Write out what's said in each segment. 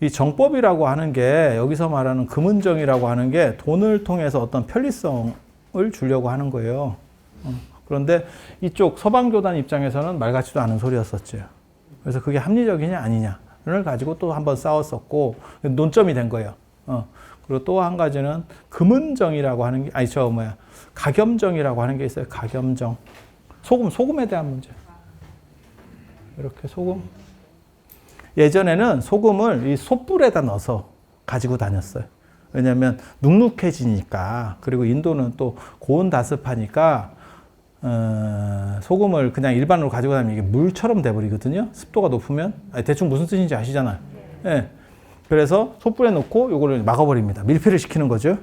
이 정법이라고 하는 게 여기서 말하는 금은정이라고 하는 게 돈을 통해서 어떤 편리성을 주려고 하는 거예요. 그런데 이쪽 서방교단 입장에서는 말 같지도 않은 소리였었죠. 그래서 그게 합리적이냐 아니냐를 가지고 또 한번 싸웠었고 논점이 된 거예요. 그리고 또 한 가지는 금은정이라고 하는 게 가겸정이라고 하는 게 있어요. 가겸정. 소금에 대한 문제. 이렇게 소금. 예전에는 소금을 이 솥불에다 넣어서 가지고 다녔어요. 왜냐하면 눅눅해지니까. 그리고 인도는 또 고온 다습하니까 소금을 그냥 일반으로 가지고 다니면 이게 물처럼 돼버리거든요. 습도가 높으면. 대충 무슨 뜻인지 아시잖아요. 네. 그래서 솥불에 넣고 요거를 막아버립니다. 밀폐를 시키는 거죠.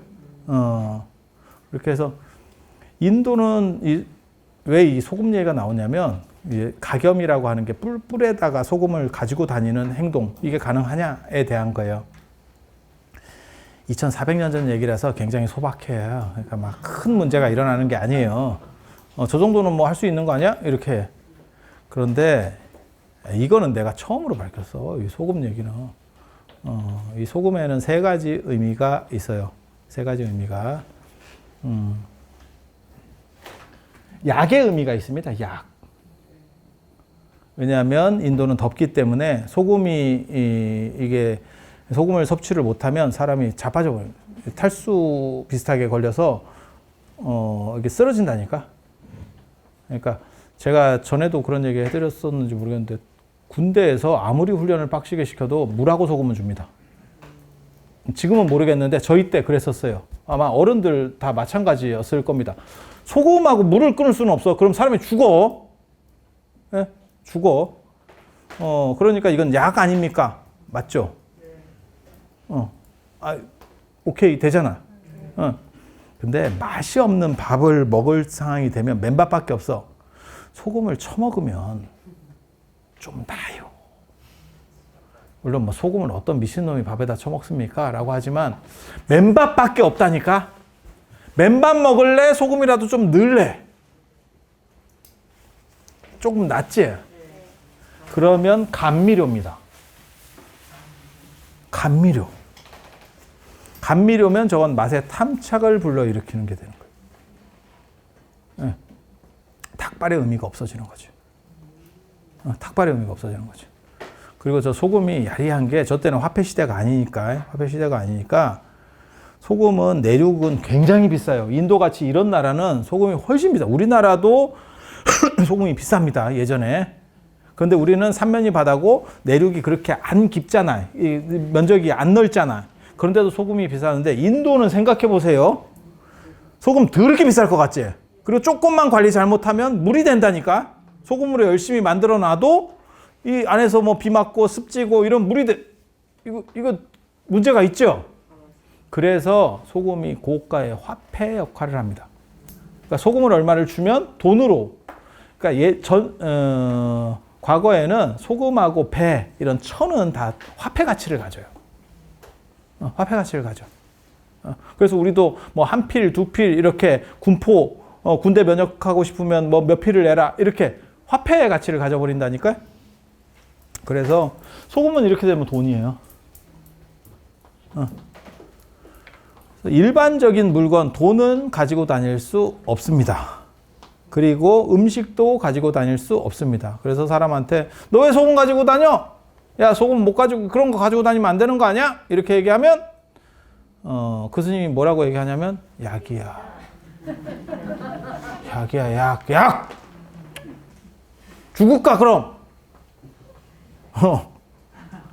이렇게 해서 인도는 왜 이 소금 얘기가 나오냐면 가겸이라고 하는 게 뿔에다가 소금을 가지고 다니는 행동, 이게 가능하냐에 대한 거예요. 2400년 전 얘기라서 굉장히 소박해요. 그러니까 막 큰 문제가 일어나는 게 아니에요. 저 정도는 뭐 할 수 있는 거 아니야? 이렇게. 그런데 이거는 내가 처음으로 밝혔어. 이 소금 얘기는. 이 소금에는 세 가지 의미가 있어요. 세 가지 의미가. 약의 의미가 있습니다. 약. 왜냐하면 인도는 덥기 때문에 소금을 섭취를 못하면 사람이 자빠져 버려요. 탈수 비슷하게 걸려서 이게 쓰러진다니까. 그러니까 제가 전에도 그런 얘기 해드렸었는지 모르겠는데 군대에서 아무리 훈련을 빡시게 시켜도 물하고 소금은 줍니다. 지금은 모르겠는데 저희 때 그랬었어요. 아마 어른들 다 마찬가지였을 겁니다. 소금하고 물을 끊을 수는 없어. 그럼 사람이 죽어. 네? 죽어. 그러니까 이건 약 아닙니까? 맞죠? 오케이, 되잖아. 근데 맛이 없는 밥을 먹을 상황이 되면 맨밥밖에 없어. 소금을 쳐먹으면 좀 나요. 물론 뭐 소금을 어떤 미친놈이 밥에다 쳐먹습니까? 라고 하지만 맨밥밖에 없다니까? 맨밥 먹을래? 소금이라도 좀 넣을래? 조금 낫지? 그러면 감미료입니다. 감미료. 감미료면 저건 맛의 탐착을 불러일으키는 게 되는 거예요. 네. 닭발의 의미가 없어지는 거죠. 닭발의 의미가 없어지는 거죠. 그리고 저 소금이 야리한 게 저 때는 화폐 시대가 아니니까 소금은 내륙은 굉장히 비싸요. 인도같이 이런 나라는 소금이 훨씬 비싸. 우리나라도 소금이 비쌉니다. 예전에. 그런데 우리는 삼면이 바다고 내륙이 그렇게 안 깊잖아. 이 면적이 안 넓잖아. 그런데도 소금이 비싸는데 인도는 생각해 보세요. 소금 더럽게 비쌀 것 같지? 그리고 조금만 관리 잘못하면 물이 된다니까. 소금으로 열심히 만들어 놔도 이 안에서 뭐 비 맞고 습지고 이런 물이 이거 문제가 있죠. 그래서 소금이 고가의 화폐 역할을 합니다. 그러니까 소금을 얼마를 주면 돈으로. 그러니까 과거에는 소금하고 배 이런 천은 다 화폐 가치를 가져요. 화폐 가치를 가져. 그래서 우리도 뭐 한 필, 두 필 이렇게 군포 군대 면역하고 싶으면 뭐 몇 필을 내라 이렇게 화폐의 가치를 가져버린다니까요. 그래서 소금은 이렇게 되면 돈이에요. 일반적인 물건, 돈은 가지고 다닐 수 없습니다. 그리고 음식도 가지고 다닐 수 없습니다. 그래서 사람한테 너 왜 소금 가지고 다녀? 야, 소금 못 가지고 그런 거 가지고 다니면 안 되는 거 아니야? 이렇게 얘기하면 그 스님이 뭐라고 얘기하냐면 약이야. 약이야, 약. 죽을까 그럼?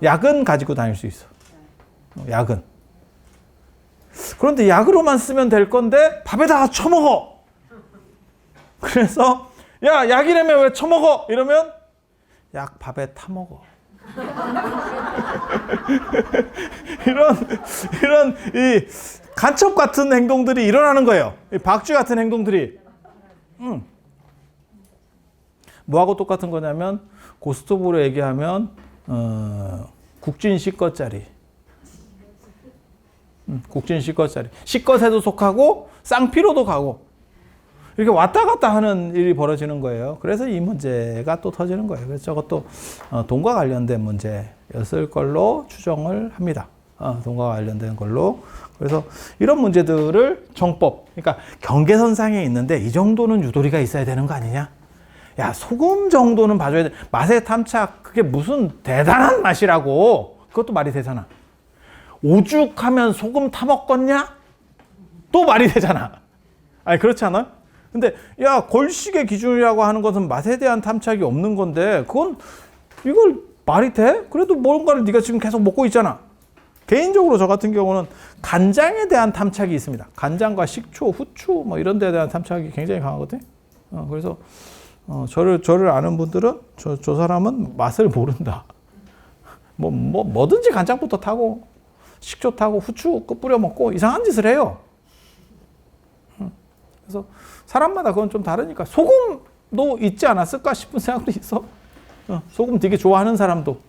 약은 가지고 다닐 수 있어. 약은. 그런데 약으로만 쓰면 될 건데 밥에다가 쳐먹어. 그래서 야, 약이라며 왜 쳐먹어? 이러면 약 밥에 타먹어. 이런 이 간첩 같은 행동들이 일어나는 거예요. 이 박쥐 같은 행동들이. 뭐하고 똑같은 거냐면 고스톱으로 얘기하면 국진 C것짜리. 국진 C것짜리. C것에도 속하고 쌍피로도 가고. 이렇게 왔다 갔다 하는 일이 벌어지는 거예요. 그래서 이 문제가 또 터지는 거예요. 그래서 저것도 돈과 관련된 문제였을 걸로 추정을 합니다. 돈과 관련된 걸로. 그래서 이런 문제들을 정법, 그러니까 경계선상에 있는데 이 정도는 유도리가 있어야 되는 거 아니냐? 야, 소금 정도는 봐줘야 돼. 맛의 탐착, 그게 무슨 대단한 맛이라고. 그것도 말이 되잖아. 오죽하면 소금 타먹겠냐? 또 말이 되잖아. 아니, 그렇지 않아요? 근데, 야, 걸식의 기준이라고 하는 것은 맛에 대한 탐착이 없는 건데, 이걸 말이 돼? 그래도 뭔가를 네가 지금 계속 먹고 있잖아. 개인적으로 저 같은 경우는 간장에 대한 탐착이 있습니다. 간장과 식초, 후추, 뭐 이런 데에 대한 탐착이 굉장히 강하거든요. 그래서, 저를 아는 분들은 저 사람은 맛을 모른다. 뭐든지 간장부터 타고, 식초 타고, 후추 뿌려 먹고 이상한 짓을 해요. 그래서 사람마다 그건 좀 다르니까 소금도 있지 않았을까 싶은 생각도 있어. 소금 되게 좋아하는 사람도.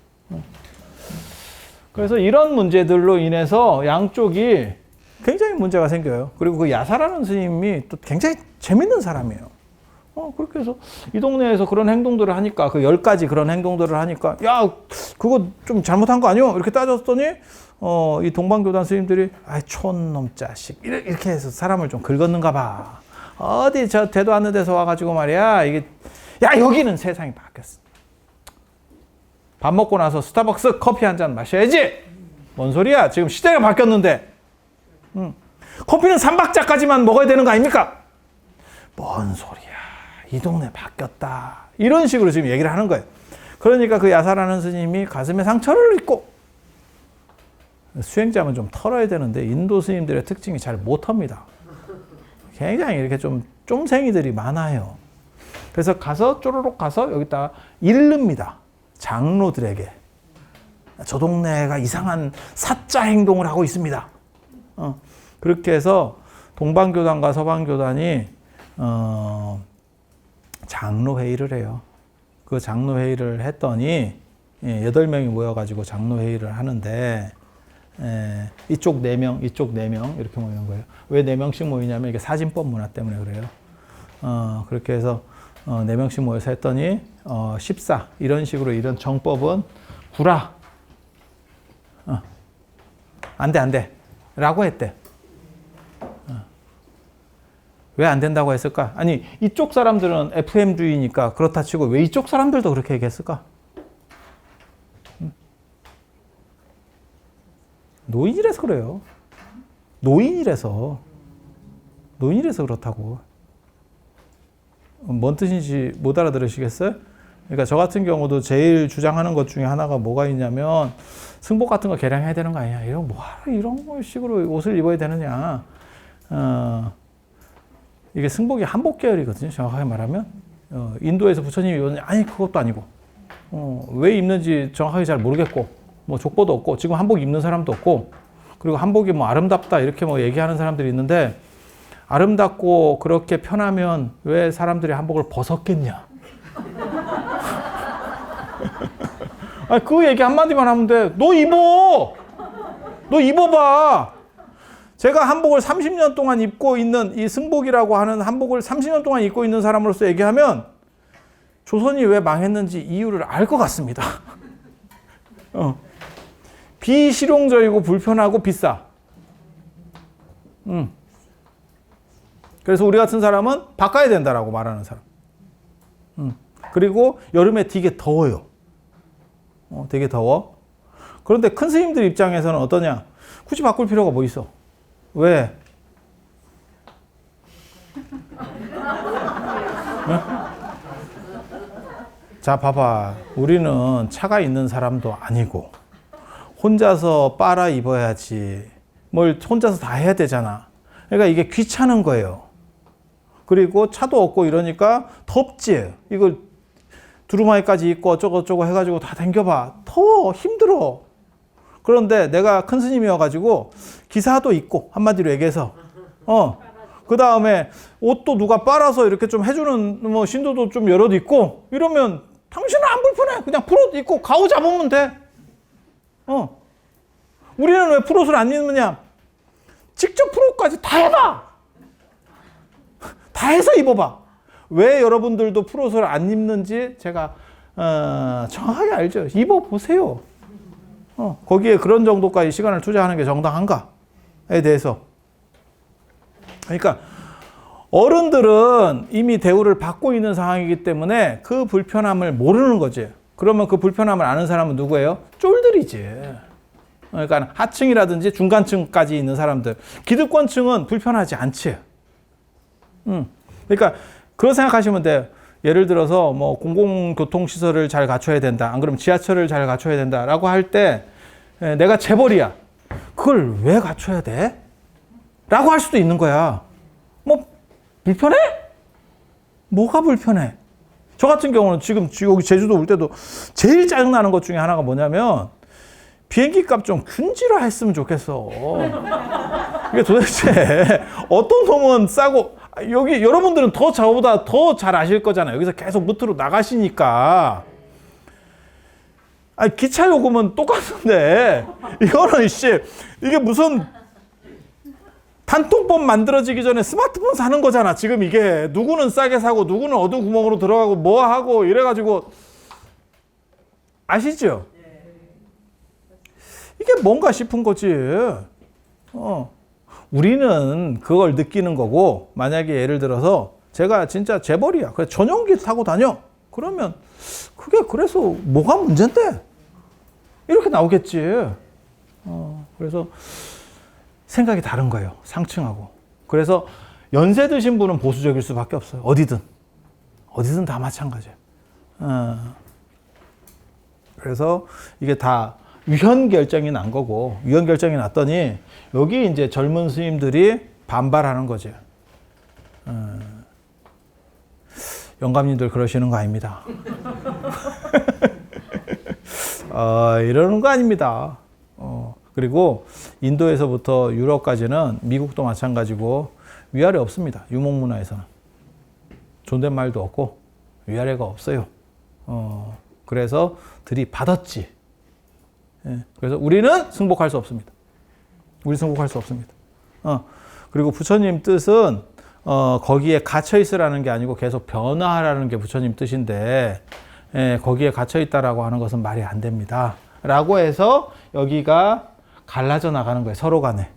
그래서 이런 문제들로 인해서 양쪽이 굉장히 문제가 생겨요. 그리고 그 야사라는 스님이 또 굉장히 재밌는 사람이에요. 그렇게 해서 이 동네에서 그런 행동들을 하니까, 그 10가지 그런 행동들을 하니까, 야, 그거 좀 잘못한 거 아니요? 이렇게 따졌더니, 이 동방교단 스님들이, 촌놈 자식. 이렇게 해서 사람을 좀 긁었는가 봐. 어디 저 대도 않는 데서 와가지고 말이야. 여기는 세상이 바뀌었어. 밥 먹고 나서 스타벅스 커피 한 잔 마셔야지. 뭔 소리야? 지금 시대가 바뀌었는데. 커피는 3박자까지만 먹어야 되는 거 아닙니까? 뭔 소리야. 이 동네 바뀌었다. 이런 식으로 지금 얘기를 하는 거예요. 그러니까 그 야사라는 스님이 가슴에 상처를 입고, 수행자면 좀 털어야 되는데 인도 스님들의 특징이 잘 못 텁니다. 굉장히 이렇게 좀 쫌생이들이 많아요. 그래서 쪼르륵 가서 여기다가 일릅니다. 장로들에게. 저 동네가 이상한 사짜 행동을 하고 있습니다. 그렇게 해서 동방교단과 서방교단이 장로회의를 해요. 그 장로회의를 했더니 8명이 모여가지고 장로회의를 하는데, 이쪽 4명, 이쪽 4명 이렇게 모이는 거예요. 왜 4명씩 모이냐면 이게 사진법 문화 때문에 그래요. 그렇게 해서 4명씩 모여서 했더니 14 이런 식으로 이런 정법은 구라. 안 돼 라고 했대. 왜 안 된다고 했을까? 아니, 이쪽 사람들은 FM주의니까 그렇다 치고 왜 이쪽 사람들도 그렇게 얘기했을까? 노인이라서 그래요. 노인이라서 그렇다고. 뭔 뜻인지 못 알아들으시겠어요? 그러니까 저 같은 경우도 제일 주장하는 것 중에 하나가 뭐가 있냐면, 승복 같은 거 개량해야 되는 거 아니야? 이런 식으로 옷을 입어야 되느냐? 이게 승복이 한복 계열이거든요. 정확하게 말하면. 인도에서 부처님이 입었는지, 아니, 그것도 아니고. 왜 입는지 정확하게 잘 모르겠고, 뭐 족보도 없고, 지금 한복 입는 사람도 없고, 그리고 한복이 뭐 아름답다 이렇게 뭐 얘기하는 사람들이 있는데, 아름답고 그렇게 편하면 왜 사람들이 한복을 벗었겠냐? 아니, 그 얘기 한마디만 하면 돼. 너 입어봐. 제가 한복을 30년 동안 입고 있는, 이 승복이라고 하는 한복을 30년 동안 입고 있는 사람으로서 얘기하면 조선이 왜 망했는지 이유를 알 것 같습니다. 비실용적이고 불편하고 비싸. 그래서 우리 같은 사람은 바꿔야 된다라고 말하는 사람. 그리고 여름에 되게 더워요. 되게 더워. 그런데 큰 스님들 입장에서는 어떠냐? 굳이 바꿀 필요가 뭐 있어? 왜? 네? 자, 봐봐. 우리는 차가 있는 사람도 아니고 혼자서 빨아 입어야지. 뭘 혼자서 다 해야 되잖아. 그러니까 이게 귀찮은 거예요. 그리고 차도 없고 이러니까 덥지. 이걸 두루마기까지 입고 어쩌고저쩌고 해가지고 다 당겨봐. 더워. 힘들어. 그런데 내가 큰 스님이어가지고 기사도 있고, 한마디로 얘기해서, 그 다음에 옷도 누가 빨아서 이렇게 좀 해주는 뭐 신도도 좀 여럿 있고, 이러면 당신은 안 불편해. 그냥 풀옷 입고 가오 잡으면 돼. 우리는 왜 풀옷을 안 입느냐? 직접 풀옷까지 다 해봐. 다 해서 입어봐. 왜 여러분들도 풀옷을 안 입는지 제가 정확하게 알죠. 입어보세요. 거기에 그런 정도까지 시간을 투자하는 게 정당한가에 대해서. 그러니까 어른들은 이미 대우를 받고 있는 상황이기 때문에 그 불편함을 모르는 거지. 그러면 그 불편함을 아는 사람은 누구예요? 쫄들이지. 그러니까 하층이라든지 중간층까지 있는 사람들. 기득권층은 불편하지 않지. 그러니까 그런 생각하시면 돼요. 예를 들어서 뭐 공공교통시설을 잘 갖춰야 된다. 안 그러면 지하철을 잘 갖춰야 된다라고 할 때 내가 재벌이야. 그걸 왜 갖춰야 돼? 라고 할 수도 있는 거야. 뭐 불편해? 뭐가 불편해? 저 같은 경우는 지금 여기 제주도 올 때도 제일 짜증나는 것 중에 하나가 뭐냐면 비행기 값 좀 균질화 했으면 좋겠어. 이게 도대체 어떤 놈은 싸고 여기 여러분들은 저보다 더 잘 아실 거잖아요. 여기서 계속 무트로 나가시니까. 아니, 기차 요금은 똑같은데 이거는 이게 무슨 단통법 만들어지기 전에 스마트폰 사는 거잖아. 지금 이게 누구는 싸게 사고 누구는 어두운 구멍으로 들어가고 뭐 하고 이래가지고 아시죠? 이게 뭔가 싶은 거지. 우리는 그걸 느끼는 거고, 만약에 예를 들어서 제가 진짜 재벌이야. 그래 전용기 타고 다녀. 그러면 그게 그래서 뭐가 문제인데? 이렇게 나오겠지. 그래서 생각이 다른 거예요. 상층하고. 그래서 연세 드신 분은 보수적일 수밖에 없어요. 어디든 다 마찬가지예요. 그래서 이게 다 위헌 결정이 난 거고, 위헌 결정이 났더니 여기 이제 젊은 스님들이 반발하는 거죠. 영감님들 그러시는 거 아닙니다. 이러는 거 아닙니다. 그리고 인도에서부터 유럽까지는 미국도 마찬가지고 위아래 없습니다. 유목문화에서는. 존댓말도 없고 위아래가 없어요. 그래서 들이받았지. 그래서 우리는 승복할 수 없습니다. 우리 승복할 수 없습니다. 그리고 부처님 뜻은 거기에 갇혀 있으라는 게 아니고 계속 변화하라는 게 부처님 뜻인데 거기에 갇혀 있다라고 하는 것은 말이 안 됩니다. 라고 해서 여기가 갈라져 나가는 거예요. 서로 간에.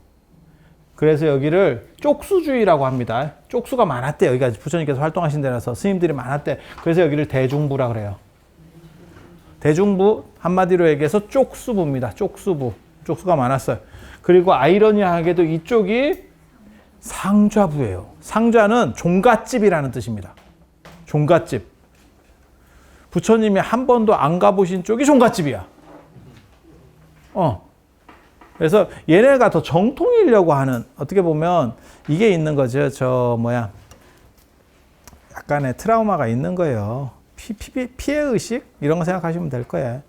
그래서 여기를 쪽수주의라고 합니다. 쪽수가 많았대. 여기가 부처님께서 활동하신 데라서 스님들이 많았대. 그래서 여기를 대중부라 그래요. 대중부, 한마디로 얘기해서 쪽수부입니다. 쪽수부. 쪽수가 많았어요. 그리고 아이러니하게도 이쪽이 상좌부예요. 상좌는 종갓집이라는 뜻입니다. 종갓집. 부처님이 한 번도 안 가보신 쪽이 종갓집이야. 그래서 얘네가 더 정통이려고 하는, 어떻게 보면 이게 있는 거죠. 약간의 트라우마가 있는 거예요. 피해의식? 이런 거 생각하시면 될 거예요.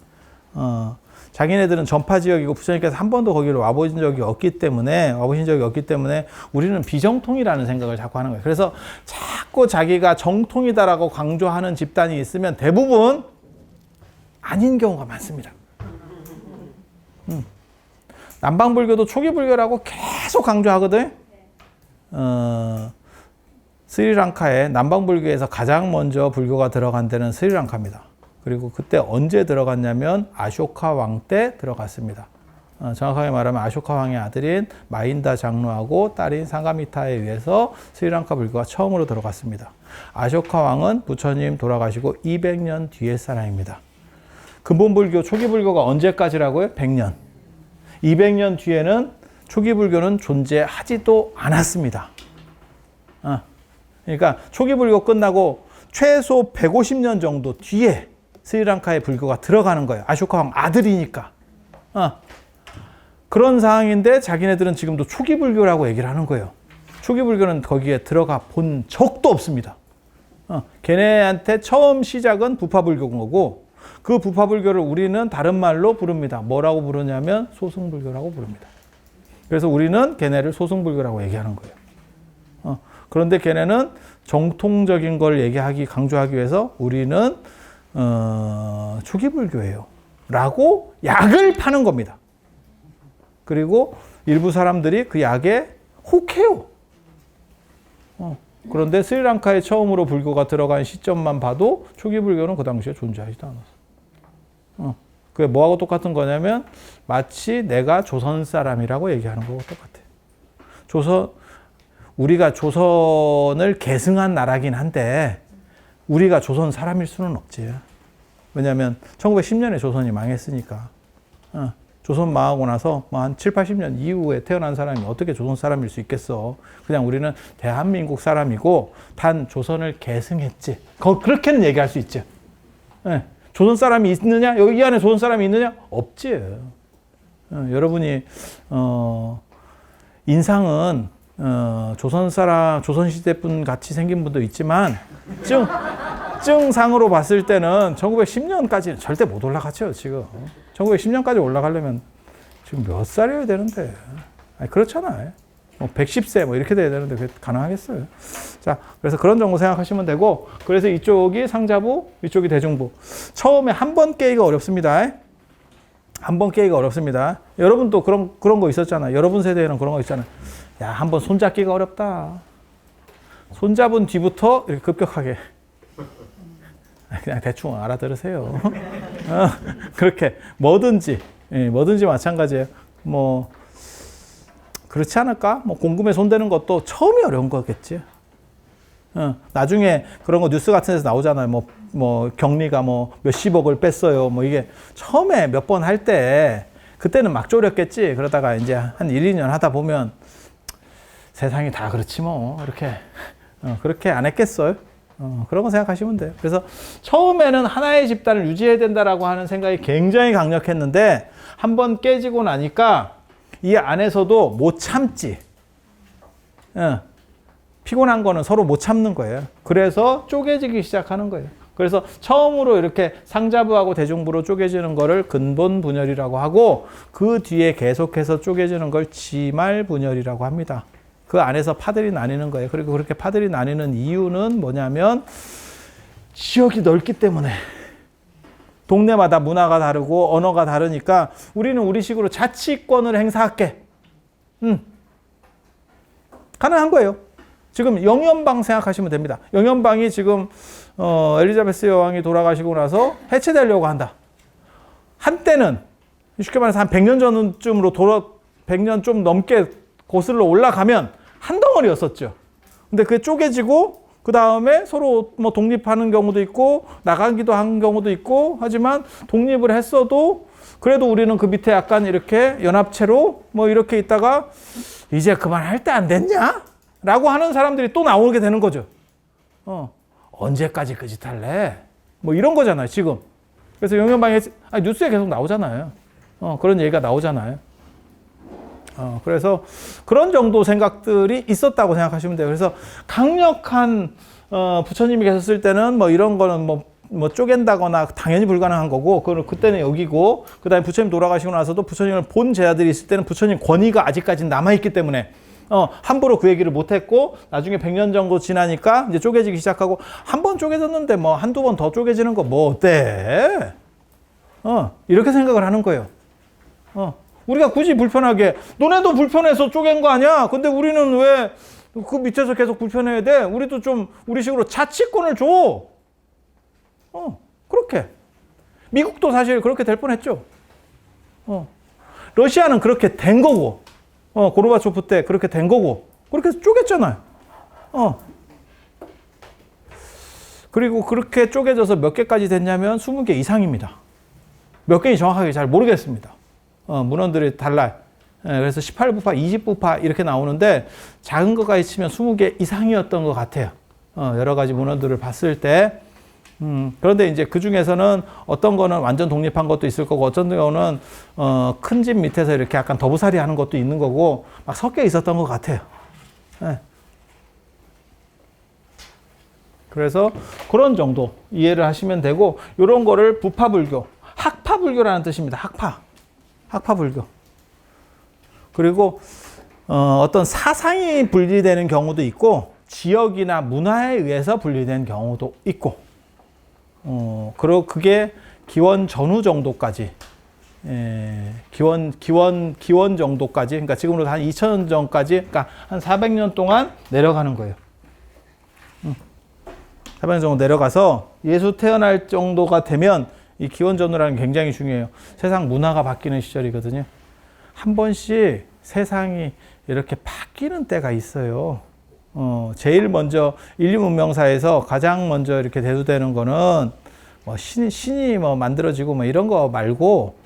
자기네들은 전파 지역이고 부처님께서 한 번도 거기를 와보신 적이 없기 때문에 우리는 비정통이라는 생각을 자꾸 하는 거예요. 그래서 자꾸 자기가 정통이다라고 강조하는 집단이 있으면 대부분 아닌 경우가 많습니다. 남방불교도 초기불교라고 계속 강조하거든. 스리랑카에 남방불교에서 가장 먼저 불교가 들어간 데는 스리랑카입니다. 그리고 그때 언제 들어갔냐면 아쇼카 왕 때 들어갔습니다. 정확하게 말하면 아쇼카 왕의 아들인 마인다 장로하고 딸인 상가미타에 의해서 스리랑카 불교가 처음으로 들어갔습니다. 아쇼카 왕은 부처님 돌아가시고 200년 뒤의 사람입니다. 근본불교, 초기불교가 언제까지라고요? 100년. 200년 뒤에는 초기불교는 존재하지도 않았습니다. 그러니까 초기불교 끝나고 최소 150년 정도 뒤에 스리랑카의 불교가 들어가는 거예요. 아쇼카 왕 아들이니까. 그런 상황인데 자기네들은 지금도 초기불교라고 얘기를 하는 거예요. 초기불교는 거기에 들어가 본 적도 없습니다. 걔네한테 처음 시작은 부파불교인 거고, 그 부파불교를 우리는 다른 말로 부릅니다. 뭐라고 부르냐면 소승불교라고 부릅니다. 그래서 우리는 걔네를 소승불교라고 얘기하는 거예요. 그런데 걔네는 정통적인 걸 강조하기 위해서 우리는 초기불교예요 라고 약을 파는 겁니다. 그리고 일부 사람들이 그 약에 혹해요. 그런데 스리랑카에 처음으로 불교가 들어간 시점만 봐도 초기 불교는 그 당시에 존재하지도 않았어. 그게 뭐하고 똑같은 거냐면 마치 내가 조선 사람이라고 얘기하는 거하고 똑같아. 우리가 조선을 계승한 나라긴 한데 우리가 조선 사람일 수는 없지. 왜냐하면 1910년에 조선이 망했으니까. 조선 망하고 나서 뭐 한 7, 80년 이후에 태어난 사람이 어떻게 조선 사람일 수 있겠어. 그냥 우리는 대한민국 사람이고 단 조선을 계승했지. 그렇게는 얘기할 수 있지. 네. 조선 사람이 있느냐? 여기 안에 조선 사람이 있느냐? 없지. 여러분이 인상은 조선 사람, 조선 시대 분 같이 생긴 분도 있지만 증상으로 봤을 때는 1910년까지는 절대 못 올라가죠, 지금. 1910년까지 올라가려면 지금 몇 살이어야 되는데. 아니, 그렇잖아요. 뭐 110세 뭐 이렇게 돼야 되는데 그게 가능하겠어요. 자, 그래서 그런 정도 생각하시면 되고, 그래서 이쪽이 상자부, 이쪽이 대중부. 처음에 한 번 깨기가 어렵습니다. 한 번 깨기가 어렵습니다. 여러분도 그런 거 있었잖아요. 여러분 세대에는 그런 거 있잖아요. 야, 한 번 손잡기가 어렵다. 손잡은 뒤부터 이렇게 급격하게. 그냥 대충 알아들으세요. 그렇게 뭐든지 마찬가지예요. 뭐 그렇지 않을까? 뭐 공금에 손대는 것도 처음이 어려운 거겠지. 나중에 그런 거 뉴스 같은 데서 나오잖아요. 뭐 경리가 뭐 몇십억을 뺐어요. 뭐 이게 처음에 몇 번 할 때 그때는 막 졸였겠지. 그러다가 이제 한 1, 2년 하다 보면 세상이 다 그렇지 뭐 이렇게 그렇게 안 했겠어요. 그런 거 생각하시면 돼요. 그래서 처음에는 하나의 집단을 유지해야 된다라고 하는 생각이 굉장히 강력했는데 한번 깨지고 나니까 이 안에서도 못 참지. 피곤한 거는 서로 못 참는 거예요. 그래서 쪼개지기 시작하는 거예요. 그래서 처음으로 이렇게 상자부하고 대중부로 쪼개지는 거를 근본 분열이라고 하고 그 뒤에 계속해서 쪼개지는 걸 지말 분열이라고 합니다. 그 안에서 파들이 나뉘는 거예요. 그리고 그렇게 파들이 나뉘는 이유는 뭐냐면 지역이 넓기 때문에 동네마다 문화가 다르고 언어가 다르니까 우리는 우리식으로 자치권을 행사할게. 가능한 거예요. 지금 영연방 생각하시면 됩니다. 영연방이 지금 엘리자베스 여왕이 돌아가시고 나서 해체되려고 한다. 한때는 쉽게 말해서 한 100년 전쯤으로 100년 좀 넘게 거슬러 올라가면 한 덩어리였었죠. 근데 그게 쪼개지고 그 다음에 서로 뭐 독립하는 경우도 있고 나가기도 한 경우도 있고 하지만 독립을 했어도 그래도 우리는 그 밑에 약간 이렇게 연합체로 뭐 이렇게 있다가 이제 그만할 때 안 됐냐? 라고 하는 사람들이 또 나오게 되는 거죠. 언제까지 그 짓 할래? 뭐 이런 거잖아요, 지금. 그래서 영연방에 뉴스에 계속 나오잖아요. 그런 얘기가 나오잖아요. 그래서 그런 정도 생각들이 있었다고 생각하시면 돼요. 그래서 강력한 부처님이 계셨을 때는 뭐 이런 거는 뭐 쪼갠다거나 당연히 불가능한 거고, 그때는 여기고, 그 다음에 부처님 돌아가시고 나서도 부처님을 본 제자들이 있을 때는 부처님 권위가 아직까지 남아있기 때문에 함부로 그 얘기를 못했고, 나중에 100년 정도 지나니까 이제 쪼개지기 시작하고, 한 번 쪼개졌는데 뭐 한두 번 더 쪼개지는 거 뭐 어때? 이렇게 생각을 하는 거예요. 우리가 굳이 불편하게, 너네도 불편해서 쪼갠 거 아니야? 근데 우리는 왜 그 밑에서 계속 불편해야 돼? 우리도 좀 우리식으로 자치권을 줘. 그렇게. 미국도 사실 그렇게 될 뻔했죠. 러시아는 그렇게 된 거고, 고르바초프 때 그렇게 된 거고, 그렇게 해서 쪼갰잖아요. 그리고 그렇게 쪼개져서 몇 개까지 됐냐면 20개 이상입니다. 몇 개인지 정확하게 잘 모르겠습니다. 문헌들이 달라요. 그래서 18부파, 20부파 이렇게 나오는데 작은 것까지 치면 20개 이상이었던 것 같아요. 여러 가지 문헌들을 봤을 때. 그런데 이제 그 중에서는 어떤 거는 완전 독립한 것도 있을 거고, 어떤 경우는 큰 집 밑에서 이렇게 약간 더부살이 하는 것도 있는 거고, 막 섞여 있었던 것 같아요. 네. 그래서 그런 정도 이해를 하시면 되고, 이런 거를 부파불교, 학파불교라는 뜻입니다. 학파불교. 그리고 어떤 사상이 분리되는 경우도 있고, 지역이나 문화에 의해서 분리된 경우도 있고, 그리고 그게 기원 전후 정도까지, 기원 정도까지, 그러니까 지금으로 한 2000년 전까지, 그러니까 한 400년 동안 내려가는 거예요. 400년 정도 내려가서 예수 태어날 정도가 되면 이 기원전후라는 게 굉장히 중요해요. 세상 문화가 바뀌는 시절이거든요. 한 번씩 세상이 이렇게 바뀌는 때가 있어요. 제일 먼저 인류 문명사에서 가장 먼저 이렇게 대두되는 거는 뭐 신이 뭐 만들어지고 뭐 이런 거 말고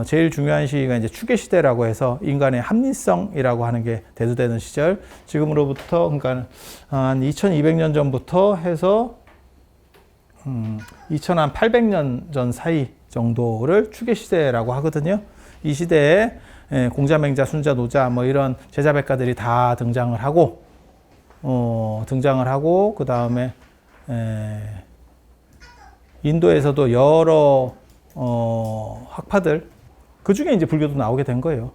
제일 중요한 시기가 이제 추계 시대라고 해서 인간의 합리성이라고 하는 게 대두되는 시절. 지금으로부터 그러니까 한 2200년 전부터 해서 2800년 전 사이 정도를 추계 시대라고 하거든요. 이 시대에 공자, 맹자, 순자, 노자 뭐 이런 제자백가들이 다 등장을 하고 그 다음에 인도에서도 여러 학파들 그 중에 이제 불교도 나오게 된 거예요.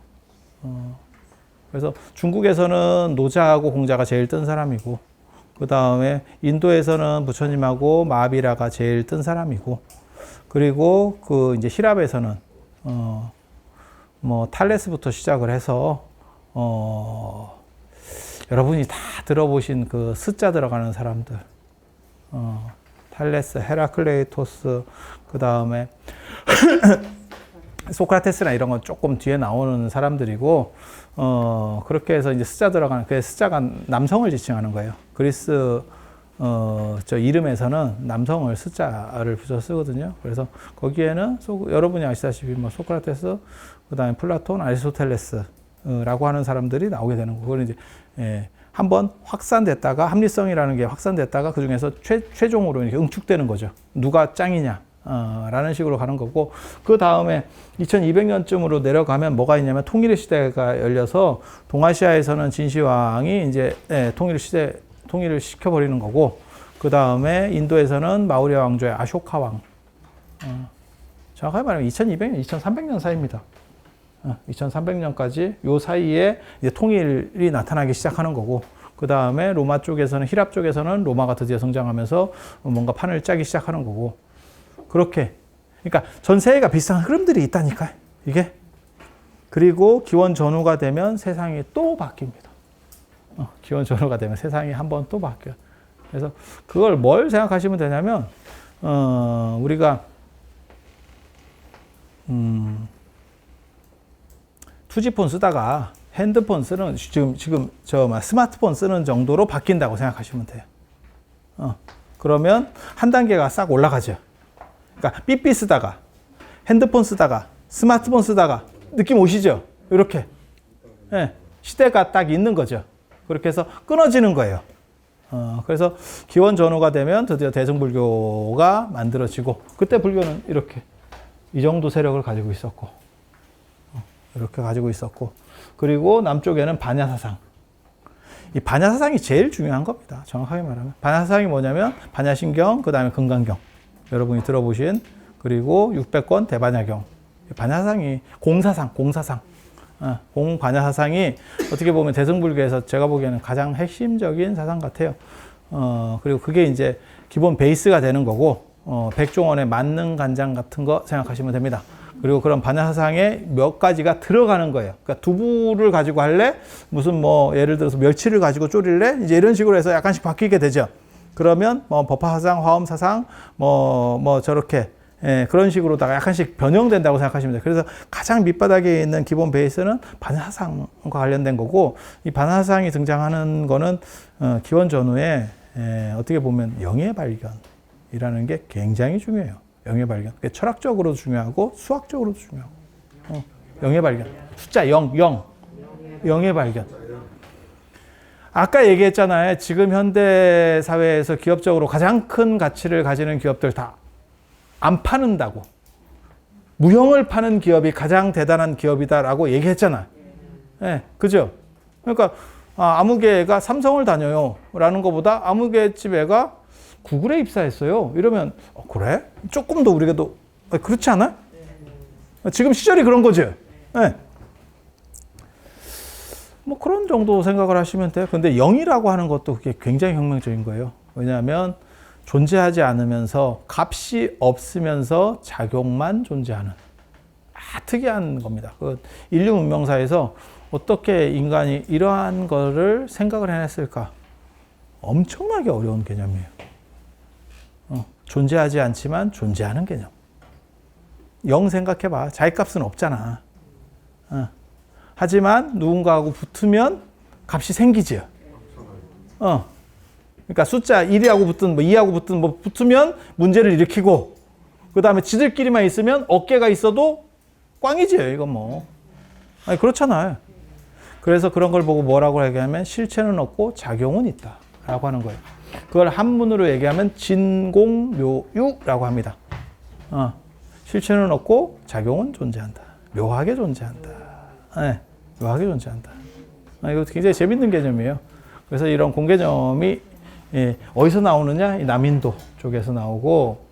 그래서 중국에서는 노자하고 공자가 제일 뜬 사람이고, 그 다음에 인도에서는 부처님하고 마하비라가 제일 뜬 사람이고, 그리고 그 이제希腊에서는 뭐 탈레스부터 시작을 해서 여러분이 다 들어보신 그 스자 들어가는 사람들, 탈레스, 헤라클레이토스, 그 다음에 소크라테스나 이런 건 조금 뒤에 나오는 사람들이고, 그렇게 해서 이제 스자 들어가는, 그 스자가 남성을 지칭하는 거예요. 그리스, 저 이름에서는 남성을 스자를 붙여 쓰거든요. 그래서 거기에는 여러분이 아시다시피 뭐 소크라테스, 그 다음에 플라톤, 아리스토텔레스라고 하는 사람들이 나오게 되는 거고, 그건 이제, 한번 확산됐다가, 합리성이라는 게 확산됐다가 그 중에서 최종으로 이렇게 응축되는 거죠. 누가 짱이냐. 라는 식으로 가는 거고, 그 다음에 2200년쯤으로 내려가면 뭐가 있냐면 통일의 시대가 열려서 동아시아에서는 진시황이 이제 통일을 시켜버리는 거고, 그 다음에 인도에서는 마우리아 왕조의 아쇼카 왕, 정확하게 말하면 2200년, 2300년 사이입니다. 2300년까지 요 사이에 이제 통일이 나타나기 시작하는 거고, 그 다음에 로마 쪽에서는, 히랍 쪽에서는 로마가 드디어 성장하면서 뭔가 판을 짜기 시작하는 거고, 그렇게. 그러니까 전 세계가 비슷한 흐름들이 있다니까, 이게. 그리고 기원 전후가 되면 세상이 또 바뀝니다. 기원 전후가 되면 세상이 한번 또 바뀌어요. 그래서 그걸 뭘 생각하시면 되냐면, 우리가, 투지폰 쓰다가 핸드폰 쓰는, 지금 스마트폰 쓰는 정도로 바뀐다고 생각하시면 돼요. 그러면 한 단계가 싹 올라가죠. 그러니까 삐삐 쓰다가 핸드폰 쓰다가 스마트폰 쓰다가 느낌 오시죠? 이렇게. 네, 시대가 딱 있는 거죠. 그렇게 해서 끊어지는 거예요. 그래서 기원 전후가 되면 드디어 대승불교가 만들어지고, 그때 불교는 이렇게 이 정도 세력을 가지고 있었고, 이렇게 가지고 있었고, 그리고 남쪽에는 반야사상. 이 반야사상이 제일 중요한 겁니다. 정확하게 말하면. 반야사상이 뭐냐면 반야신경, 그 다음에 금강경. 여러분이 들어보신, 그리고 600권 대반야경. 반야사상이 공사상. 공반야사상이 어떻게 보면 대승불교에서 제가 보기에는 가장 핵심적인 사상 같아요. 그리고 그게 이제 기본 베이스가 되는 거고, 백종원의 만능간장 같은 거 생각하시면 됩니다. 그리고 그런 반야사상에 몇 가지가 들어가는 거예요. 그러니까 두부를 가지고 할래? 무슨 뭐 예를 들어서 멸치를 가지고 졸일래? 이제 이런 식으로 해서 약간씩 바뀌게 되죠. 그러면 뭐 법화사상, 화엄사상, 뭐 저렇게, 그런 식으로다가 약간씩 변형된다고 생각하시면 돼요. 그래서 가장 밑바닥에 있는 기본 베이스는 반야사상과 관련된 거고, 이 반야사상이 등장하는 거는 기원 전후에 어떻게 보면 영의 발견이라는 게 굉장히 중요해요. 영의 발견. 그게 철학적으로도 중요하고 수학적으로도 중요하고. 영의 발견. 숫자 0의 발견. 아까 얘기했잖아요. 지금 현대 사회에서 기업적으로 가장 큰 가치를 가지는 기업들 다 안 파는다고. 무형을 파는 기업이 가장 대단한 기업이다라고 얘기했잖아. 네, 그죠? 그러니까 아무개 애가 삼성을 다녀요 라는 것보다 아무개 집 애가 구글에 입사했어요. 이러면 그래? 조금 더 우리가 더 그렇지 않아? 지금 시절이 그런 거죠. 네. 뭐 그런 정도 생각을 하시면 돼요. 근데 0이라고 하는 것도 그게 굉장히 혁명적인 거예요. 왜냐하면 존재하지 않으면서 값이 없으면서 작용만 존재하는 특이한 겁니다. 그 인류 문명사에서 어떻게 인간이 이러한 거를 생각을 해냈을까? 엄청나게 어려운 개념이에요. 존재하지 않지만 존재하는 개념. 영 생각해봐. 자기 값은 없잖아. 하지만 누군가하고 붙으면 값이 생기지. 그러니까 숫자 1하고 붙든 뭐 2하고 붙든 뭐 붙으면 문제를 일으키고, 그 다음에 지들끼리만 있으면 어깨가 있어도 꽝이지. 이건 뭐. 아니, 그렇잖아요. 그래서 그런 걸 보고 뭐라고 얘기하면 실체는 없고 작용은 있다 라고 하는 거예요. 그걸 한문으로 얘기하면 진공묘유라고 합니다. 실체는 없고 작용은 존재한다. 묘하게 존재한다. 네, 묘하게 존재한다. 이거 굉장히 재밌는 개념이에요. 그래서 이런 공개념이 어디서 나오느냐? 이 남인도 쪽에서 나오고,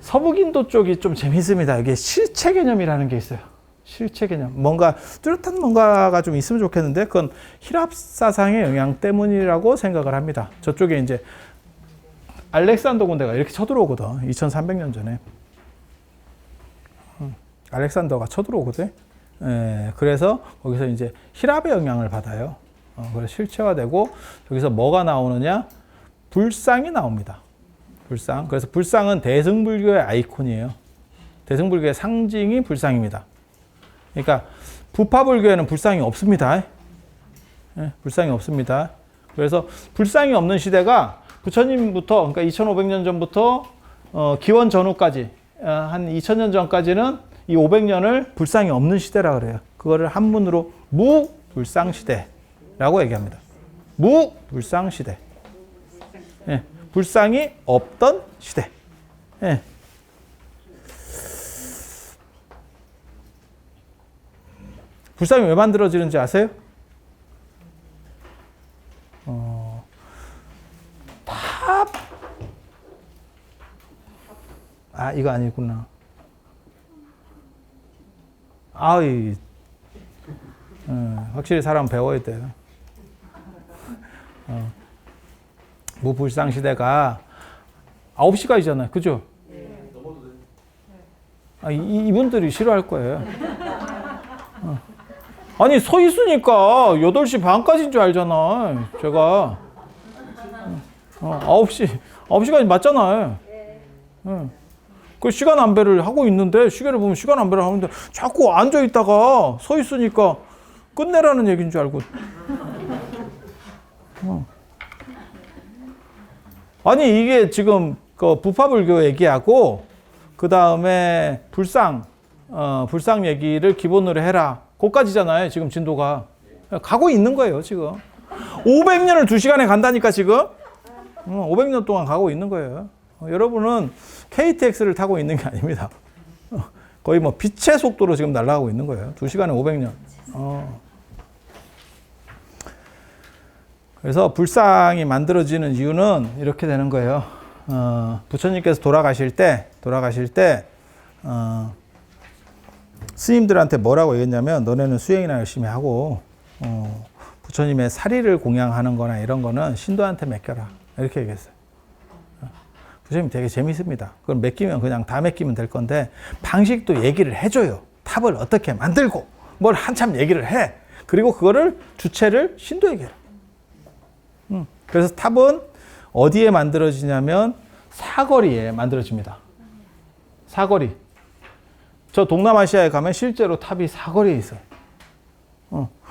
서북인도 쪽이 좀 재밌습니다. 이게 실체 개념이라는 게 있어요. 실체 개념. 뭔가 뚜렷한 뭔가가 좀 있으면 좋겠는데, 그건 히랍 사상의 영향 때문이라고 생각을 합니다. 저쪽에 이제 알렉산더 군대가 이렇게 쳐들어오거든. 2300년 전에. 알렉산더가 쳐들어오거든. 그래서 거기서 이제 히랍의 영향을 받아요. 그래서 실체화되고, 여기서 뭐가 나오느냐? 불상이 나옵니다. 불상. 그래서 불상은 대승불교의 아이콘이에요. 대승불교의 상징이 불상입니다. 그러니까 부파불교에는 불상이 없습니다. 불상이 없습니다. 그래서 불상이 없는 시대가 부처님부터, 그러니까 2500년 전부터 기원 전후까지, 한 2000년 전까지는 이 500년을 불상이 없는 시대라 그래요. 그거를 한문으로 무불상시대라고 얘기합니다. 무불상시대. 불상이 없던 시대. 불상이 왜 만들어지는지 아세요? 이거 아니구나. 확실히 사람 배워야 돼요. 무불상 시대가 9시까지잖아요. 그죠? 이분들이 싫어할 거예요. 아니, 서 있으니까 8시 반까지인 줄 알잖아. 제가 9시까지 맞잖아요. 그 시간 안배를 하고 있는데, 시계를 보면 시간 안배를 하는데 자꾸 앉아 있다가 서 있으니까 끝내라는 얘기인 줄 알고. 아니, 이게 지금 그 부파불교 얘기하고, 그 다음에 불상 얘기를 기본으로 해라. 거기까지잖아요, 지금 진도가. 가고 있는 거예요, 지금. 500년을 2시간에 간다니까, 지금. 500년 동안 가고 있는 거예요. 여러분은 KTX를 타고 있는 게 아닙니다. 거의 뭐 빛의 속도로 지금 날아가고 있는 거예요. 2시간에 500년. 그래서 불상이 만들어지는 이유는 이렇게 되는 거예요. 부처님께서 돌아가실 때, 스님들한테 뭐라고 얘기했냐면, 너네는 수행이나 열심히 하고, 부처님의 사리를 공양하는 거나 이런 거는 신도한테 맡겨라. 이렇게 얘기했어요. 부처님 되게 재밌습니다. 그걸 맡기면 그냥 다 맡기면 될 건데, 방식도 얘기를 해줘요. 탑을 어떻게 만들고, 뭘 한참 얘기를 해. 그리고 그거를 주체를 신도에게 해요. 그래서 탑은 어디에 만들어지냐면 사거리에 만들어집니다. 사거리. 저 동남아시아에 가면 실제로 탑이 사거리에 있어요.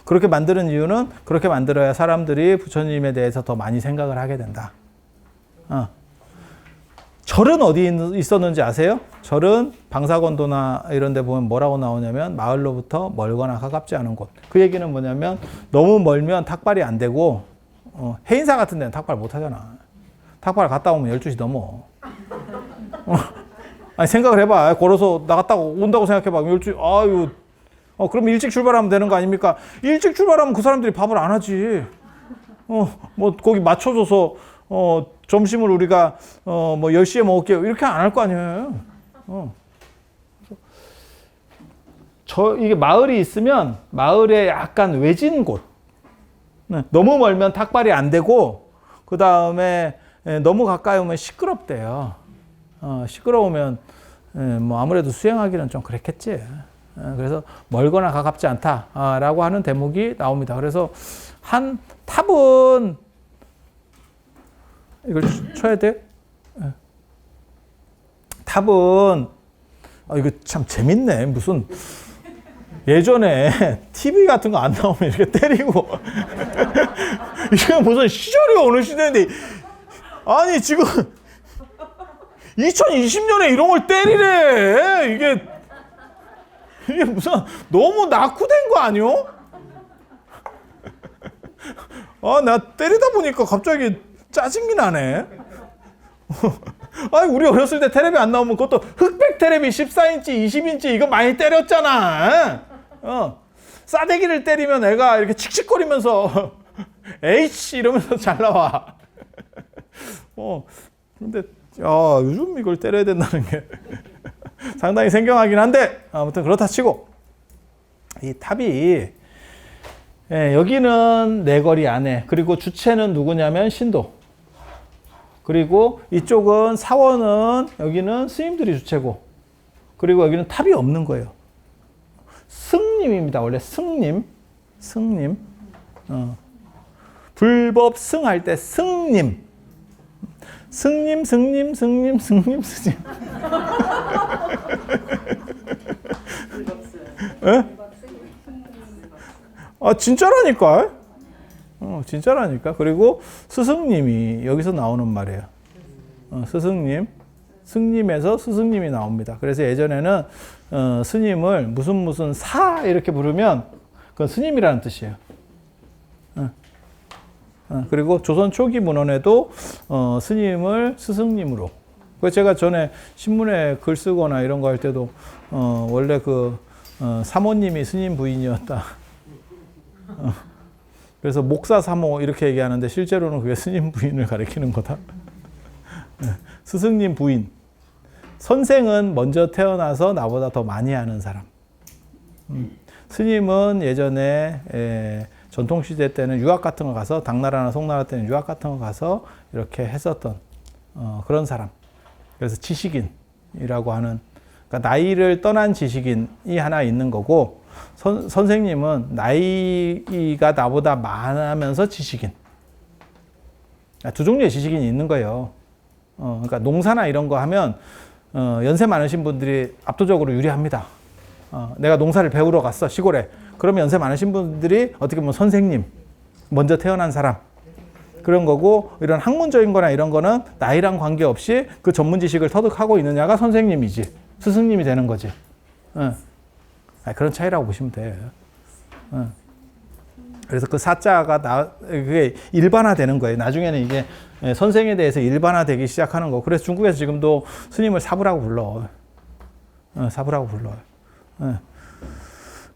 그렇게 만드는 이유는, 그렇게 만들어야 사람들이 부처님에 대해서 더 많이 생각을 하게 된다. 절은 어디 있었는지 아세요? 절은 방사건도나 이런 데 보면 뭐라고 나오냐면, 마을로부터 멀거나 가깝지 않은 곳. 그 얘기는 뭐냐면, 너무 멀면 탁발이 안 되고, 해인사 같은 데는 탁발 못 하잖아. 탁발 갔다 오면 12시 넘어. 아니, 생각을 해봐. 걸어서 나갔다가 온다고 생각해봐. 12시, 그럼 일찍 출발하면 되는 거 아닙니까? 일찍 출발하면 그 사람들이 밥을 안 하지. 뭐, 거기 맞춰줘서, 점심을 우리가, 뭐, 10시에 먹을게요. 이렇게 안 할 거 아니에요. 이게 마을이 있으면, 마을에 약간 외진 곳. 너무 멀면 탁발이 안 되고, 그 다음에 너무 가까이 오면 시끄럽대요. 시끄러우면 뭐 아무래도 수행하기는 좀 그랬겠지. 그래서 멀거나 가깝지 않다라고 하는 대목이 나옵니다. 그래서 한 탑은 이걸 쳐야 돼요? 탑은 이거 참 재밌네. 무슨 예전에 TV 같은 거 안 나오면 이렇게 때리고 이게 무슨 시절이 어느 시대인데 아니 지금 2020년에 이런 걸 때리래. 이게 무슨 너무 낙후된 거 아니요? 나 때리다 보니까 갑자기 짜증이 나네. 아니 우리 어렸을 때 테레비 안 나오면 그것도 흑백 테레비 14인치, 20인치 이거 많이 때렸잖아. 싸대기를 때리면 애가 이렇게 칙칙거리면서 H 이러면서 잘 나와. 근데 요즘 이걸 때려야 된다는 게 상당히 생경하긴 한데 아무튼 그렇다 치고 이 탑이 여기는 내거리 안에 그리고 주체는 누구냐면 신도 그리고 이쪽은 사원은 여기는 스님들이 주체고 그리고 여기는 탑이 없는 거예요. 승님입니다. 원래 승님 불법 승할 때 승님 승님 진짜라니까. 진짜라니까. 그리고 스승님이 여기서 나오는 말이에요. 스승님, 승님에서 스승님이 나옵니다. 그래서 예전에는 스님을 무슨 사 이렇게 부르면 그건 스님이라는 뜻이에요. 그리고 조선 초기 문헌에도 스님을 스승님으로. 그래서 제가 전에 신문에 글 쓰거나 이런 거 할 때도 원래 사모님이 스님 부인이었다. 그래서 목사 사모 이렇게 얘기하는데 실제로는 그게 스님 부인을 가리키는 거다. 스승님 부인. 선생은 먼저 태어나서 나보다 더 많이 아는 사람. 스님은 예전에 전통시대 때는 유학 같은 거 가서 당나라나 송나라 때는 유학 같은 거 가서 이렇게 했었던 그런 사람. 그래서 지식인이라고 하는 그러니까 나이를 떠난 지식인이 하나 있는 거고 선생님은 나이가 나보다 많으면서 지식인. 두 종류의 지식인이 있는 거예요. 그러니까 농사나 이런 거 하면 연세 많으신 분들이 압도적으로 유리합니다. 내가 농사를 배우러 갔어 시골에. 그러면 연세 많으신 분들이 어떻게 보면 선생님, 먼저 태어난 사람 그런 거고 이런 학문적인 거나 이런 거는 나이랑 관계없이 그 전문 지식을 터득하고 있느냐가 선생님이지 스승님이 되는 거지. 그런 차이라고 보시면 돼요. 그래서 그 사자가 그게 일반화되는 거예요. 나중에는 이게 선생에 대해서 일반화되기 시작하는 거. 그래서 중국에서 지금도 스님을 사부라고 불러. 사부라고 불러요.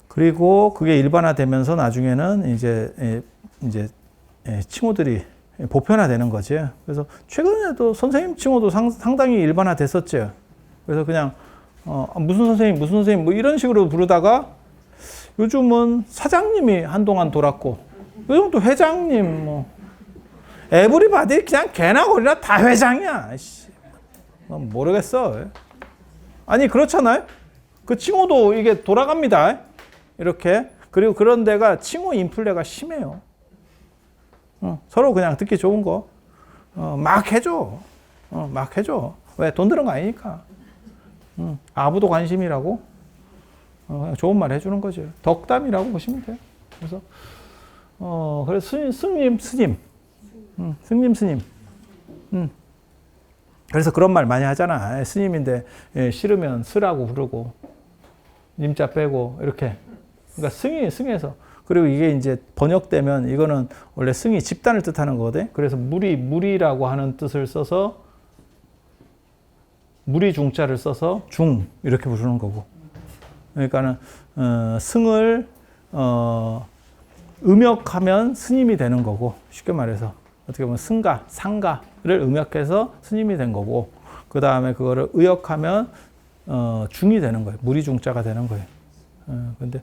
그리고 그게 일반화되면서 나중에는 이제 칭호들이 보편화되는 거지. 그래서 최근에도 선생님 칭호도 상당히 일반화됐었죠. 그래서 그냥 무슨 선생님 뭐 이런 식으로 부르다가 요즘은 사장님이 한동안 돌았고 요즘 또 회장님 뭐 에브리바디 그냥 개나 고리나 다 회장이야. 모르겠어. 아니 그렇잖아요. 그 칭호도 이게 돌아갑니다. 이렇게. 그리고 그런 데가 칭호 인플레가 심해요. 서로 그냥 듣기 좋은 거 막 해줘. 막 해줘. 왜? 돈 드는 거 아니니까. 아부도 관심이라고 그냥 좋은 말 해주는 거죠. 덕담이라고 보시면 돼요. 그래서 그래서 스님. 그래서 그런 말 많이 하잖아. 스님인데 싫으면 스라고 부르고 님자 빼고 이렇게. 그러니까 승에서 그리고 이게 이제 번역되면 이거는 원래 승이 집단을 뜻하는 거거든. 그래서 무리라고 하는 뜻을 써서 무리 중자를 써서 중 이렇게 부르는 거고. 그러니까는 승을 음역하면 스님이 되는 거고 쉽게 말해서 어떻게 보면 승가, 상가를 음역해서 스님이 된 거고 그 다음에 그거를 의역하면 중이 되는 거예요. 무리 중자가 되는 거예요. 근데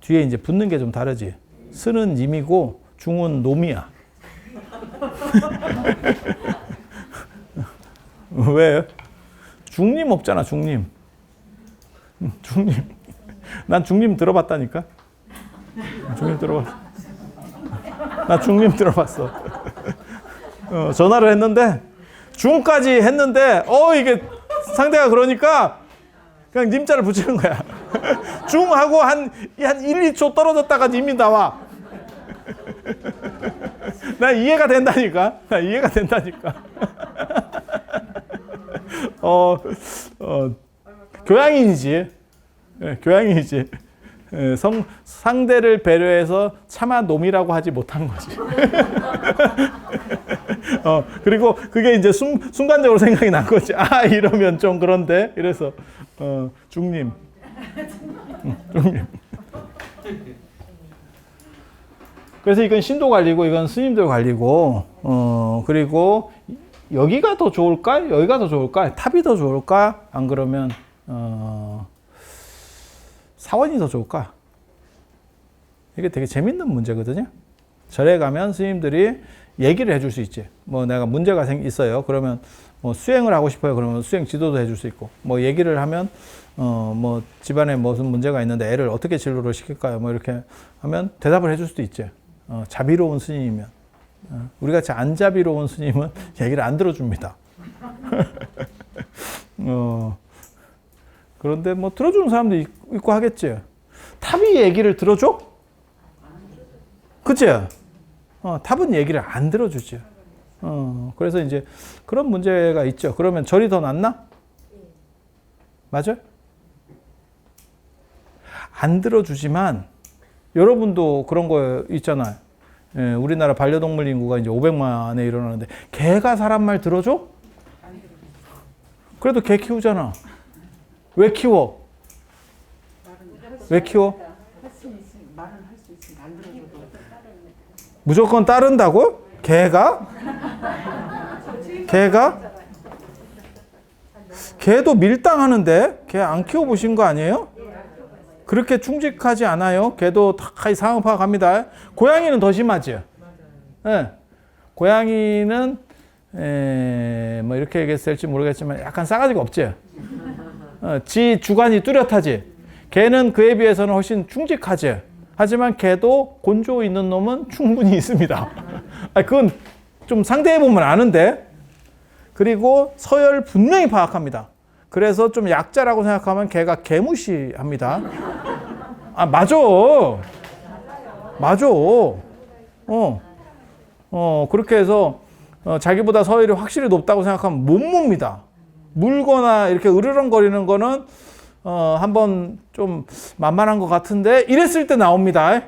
뒤에 이제 붙는 게 좀 다르지. 스는 님이고 중은 놈이야. 왜? 중님 없잖아, 중님. 중님. 난 중님 들어봤다니까. 중님 들어봤어. 나 중님 들어봤어. 전화를 했는데 중까지 했는데 이게 상대가 그러니까 그냥 님자를 붙이는 거야. 중하고 한 1, 2초 떨어졌다가 님이 나와. 나 이해가 된다니까. 교양인이지. 교양인이지. 상대를 배려해서 차마 놈이라고 하지 못한 거지. 그리고 그게 이제 순간적으로 생각이 난 거지. 아, 이러면 좀 그런데. 이래서, 중님. 중님. 그래서 이건 신도 관리고, 이건 스님들 관리고, 그리고 여기가 더 좋을까? 여기가 더 좋을까? 탑이 더 좋을까? 안 그러면, 사원이 더 좋을까? 이게 되게 재밌는 문제거든요. 절에 가면 스님들이 얘기를 해줄 수 있지. 뭐 내가 문제가 있어요. 그러면 뭐 수행을 하고 싶어요. 그러면 수행 지도도 해줄 수 있고. 뭐 얘기를 하면 뭐 집안에 무슨 문제가 있는데 애를 어떻게 진로를 시킬까요? 뭐 이렇게 하면 대답을 해줄 수도 있지. 자비로운 스님이면. 우리 같이 안 자비로운 스님은 얘기를 안 들어줍니다. 그런데 뭐 들어주는 사람도 있고 하겠지. 탑이 얘기를 들어줘? 그치? 탑은 얘기를 안 들어주지. 그래서 이제 그런 문제가 있죠. 그러면 절이 더 낫나? 맞아요? 안 들어주지만 여러분도 그런 거 있잖아요. 예, 우리나라 반려동물 인구가 이제 500만에 이르는데 개가 사람 말 들어줘? 그래도 개 키우잖아. 왜 키워? 왜 키워? 무조건 따른다고? 개가? 개도 밀당하는데? 개 안 키워보신 거 아니에요? 그렇게 충직하지 않아요? 개도 다 상황 파악합니다. 고양이는 더 심하지? 네. 고양이는 뭐 이렇게 얘기했을지 모르겠지만 약간 싸가지가 없지? 지 주관이 뚜렷하지? 개는 그에 비해서는 훨씬 충직하지? 하지만 개도 곤조 있는 놈은 충분히 있습니다. 그건 좀 상대해보면 아는데. 그리고 서열 분명히 파악합니다. 그래서 좀 약자라고 생각하면 개가 개무시합니다. 맞아. 그렇게 해서 자기보다 서열이 확실히 높다고 생각하면 못 묻니다. 물거나 이렇게 으르렁거리는 거는 한번 좀 만만한 것 같은데 이랬을 때 나옵니다.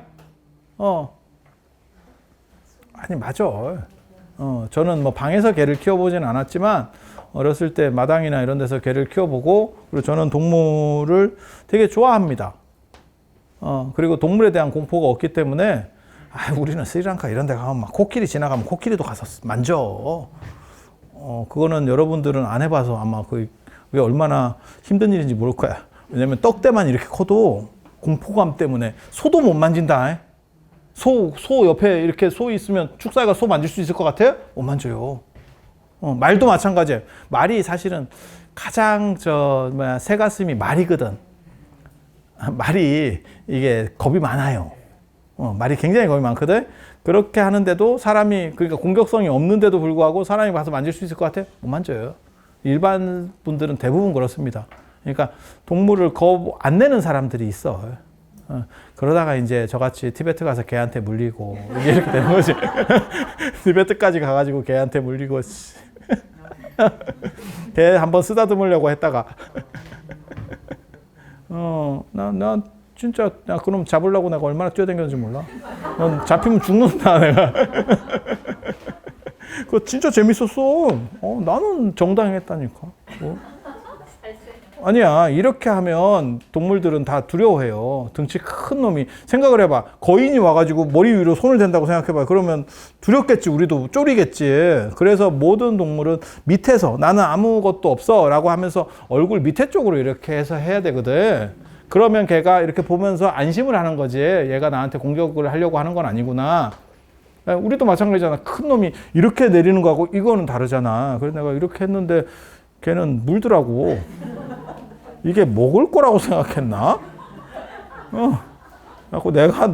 아니 맞아. 저는 뭐 방에서 개를 키워보진 않았지만 어렸을 때 마당이나 이런 데서 개를 키워보고, 그리고 저는 동물을 되게 좋아합니다. 그리고 동물에 대한 공포가 없기 때문에 우리는 스리랑카 이런 데 가면 막 코끼리 지나가면 코끼리도 가서 만져. 그거는 여러분들은 안 해봐서 아마 그게 얼마나 힘든 일인지 모를 거야. 왜냐면 떡대만 이렇게 커도 공포감 때문에 소도 못 만진다. 소 옆에 이렇게 소 있으면 축사가 소 만질 수 있을 것 같아요? 못 만져요. 말도 마찬가지예요. 말이 사실은 가장 새가슴이 말이거든. 말이 이게 겁이 많아요. 말이 굉장히 겁이 많거든. 그렇게 하는데도 사람이, 그러니까 공격성이 없는데도 불구하고 사람이 가서 만질 수 있을 것 같아요? 못 만져요. 일반 분들은 대부분 그렇습니다. 그러니까 동물을 겁 안 내는 사람들이 있어. 그러다가 이제 저같이 티베트 가서 개한테 물리고 이렇게 되는 거지. 티베트까지 가가지고 개한테 물리고 개 한번 쓰다듬으려고 했다가 나 진짜 그럼 잡으려고 내가 얼마나 뛰어다녔는지 몰라. 넌 잡히면 죽는다 내가. 그거 진짜 재밌었어. 나는 정당했다니까. 아니야, 이렇게 하면 동물들은 다 두려워해요. 덩치 큰 놈이. 생각을 해봐. 거인이 와가지고 머리 위로 손을 댄다고 생각해봐. 그러면 두렵겠지. 우리도 쫄이겠지. 그래서 모든 동물은 밑에서 나는 아무것도 없어 라고 하면서 얼굴 밑에 쪽으로 이렇게 해서 해야 되거든. 그러면 걔가 이렇게 보면서 안심을 하는 거지. 얘가 나한테 공격을 하려고 하는 건 아니구나. 우리도 마찬가지잖아. 큰 놈이 이렇게 내리는 거하고 이거는 다르잖아. 그래서 내가 이렇게 했는데 걔는 물더라고. 이게 먹을 거라고 생각했나? 그래갖고 내가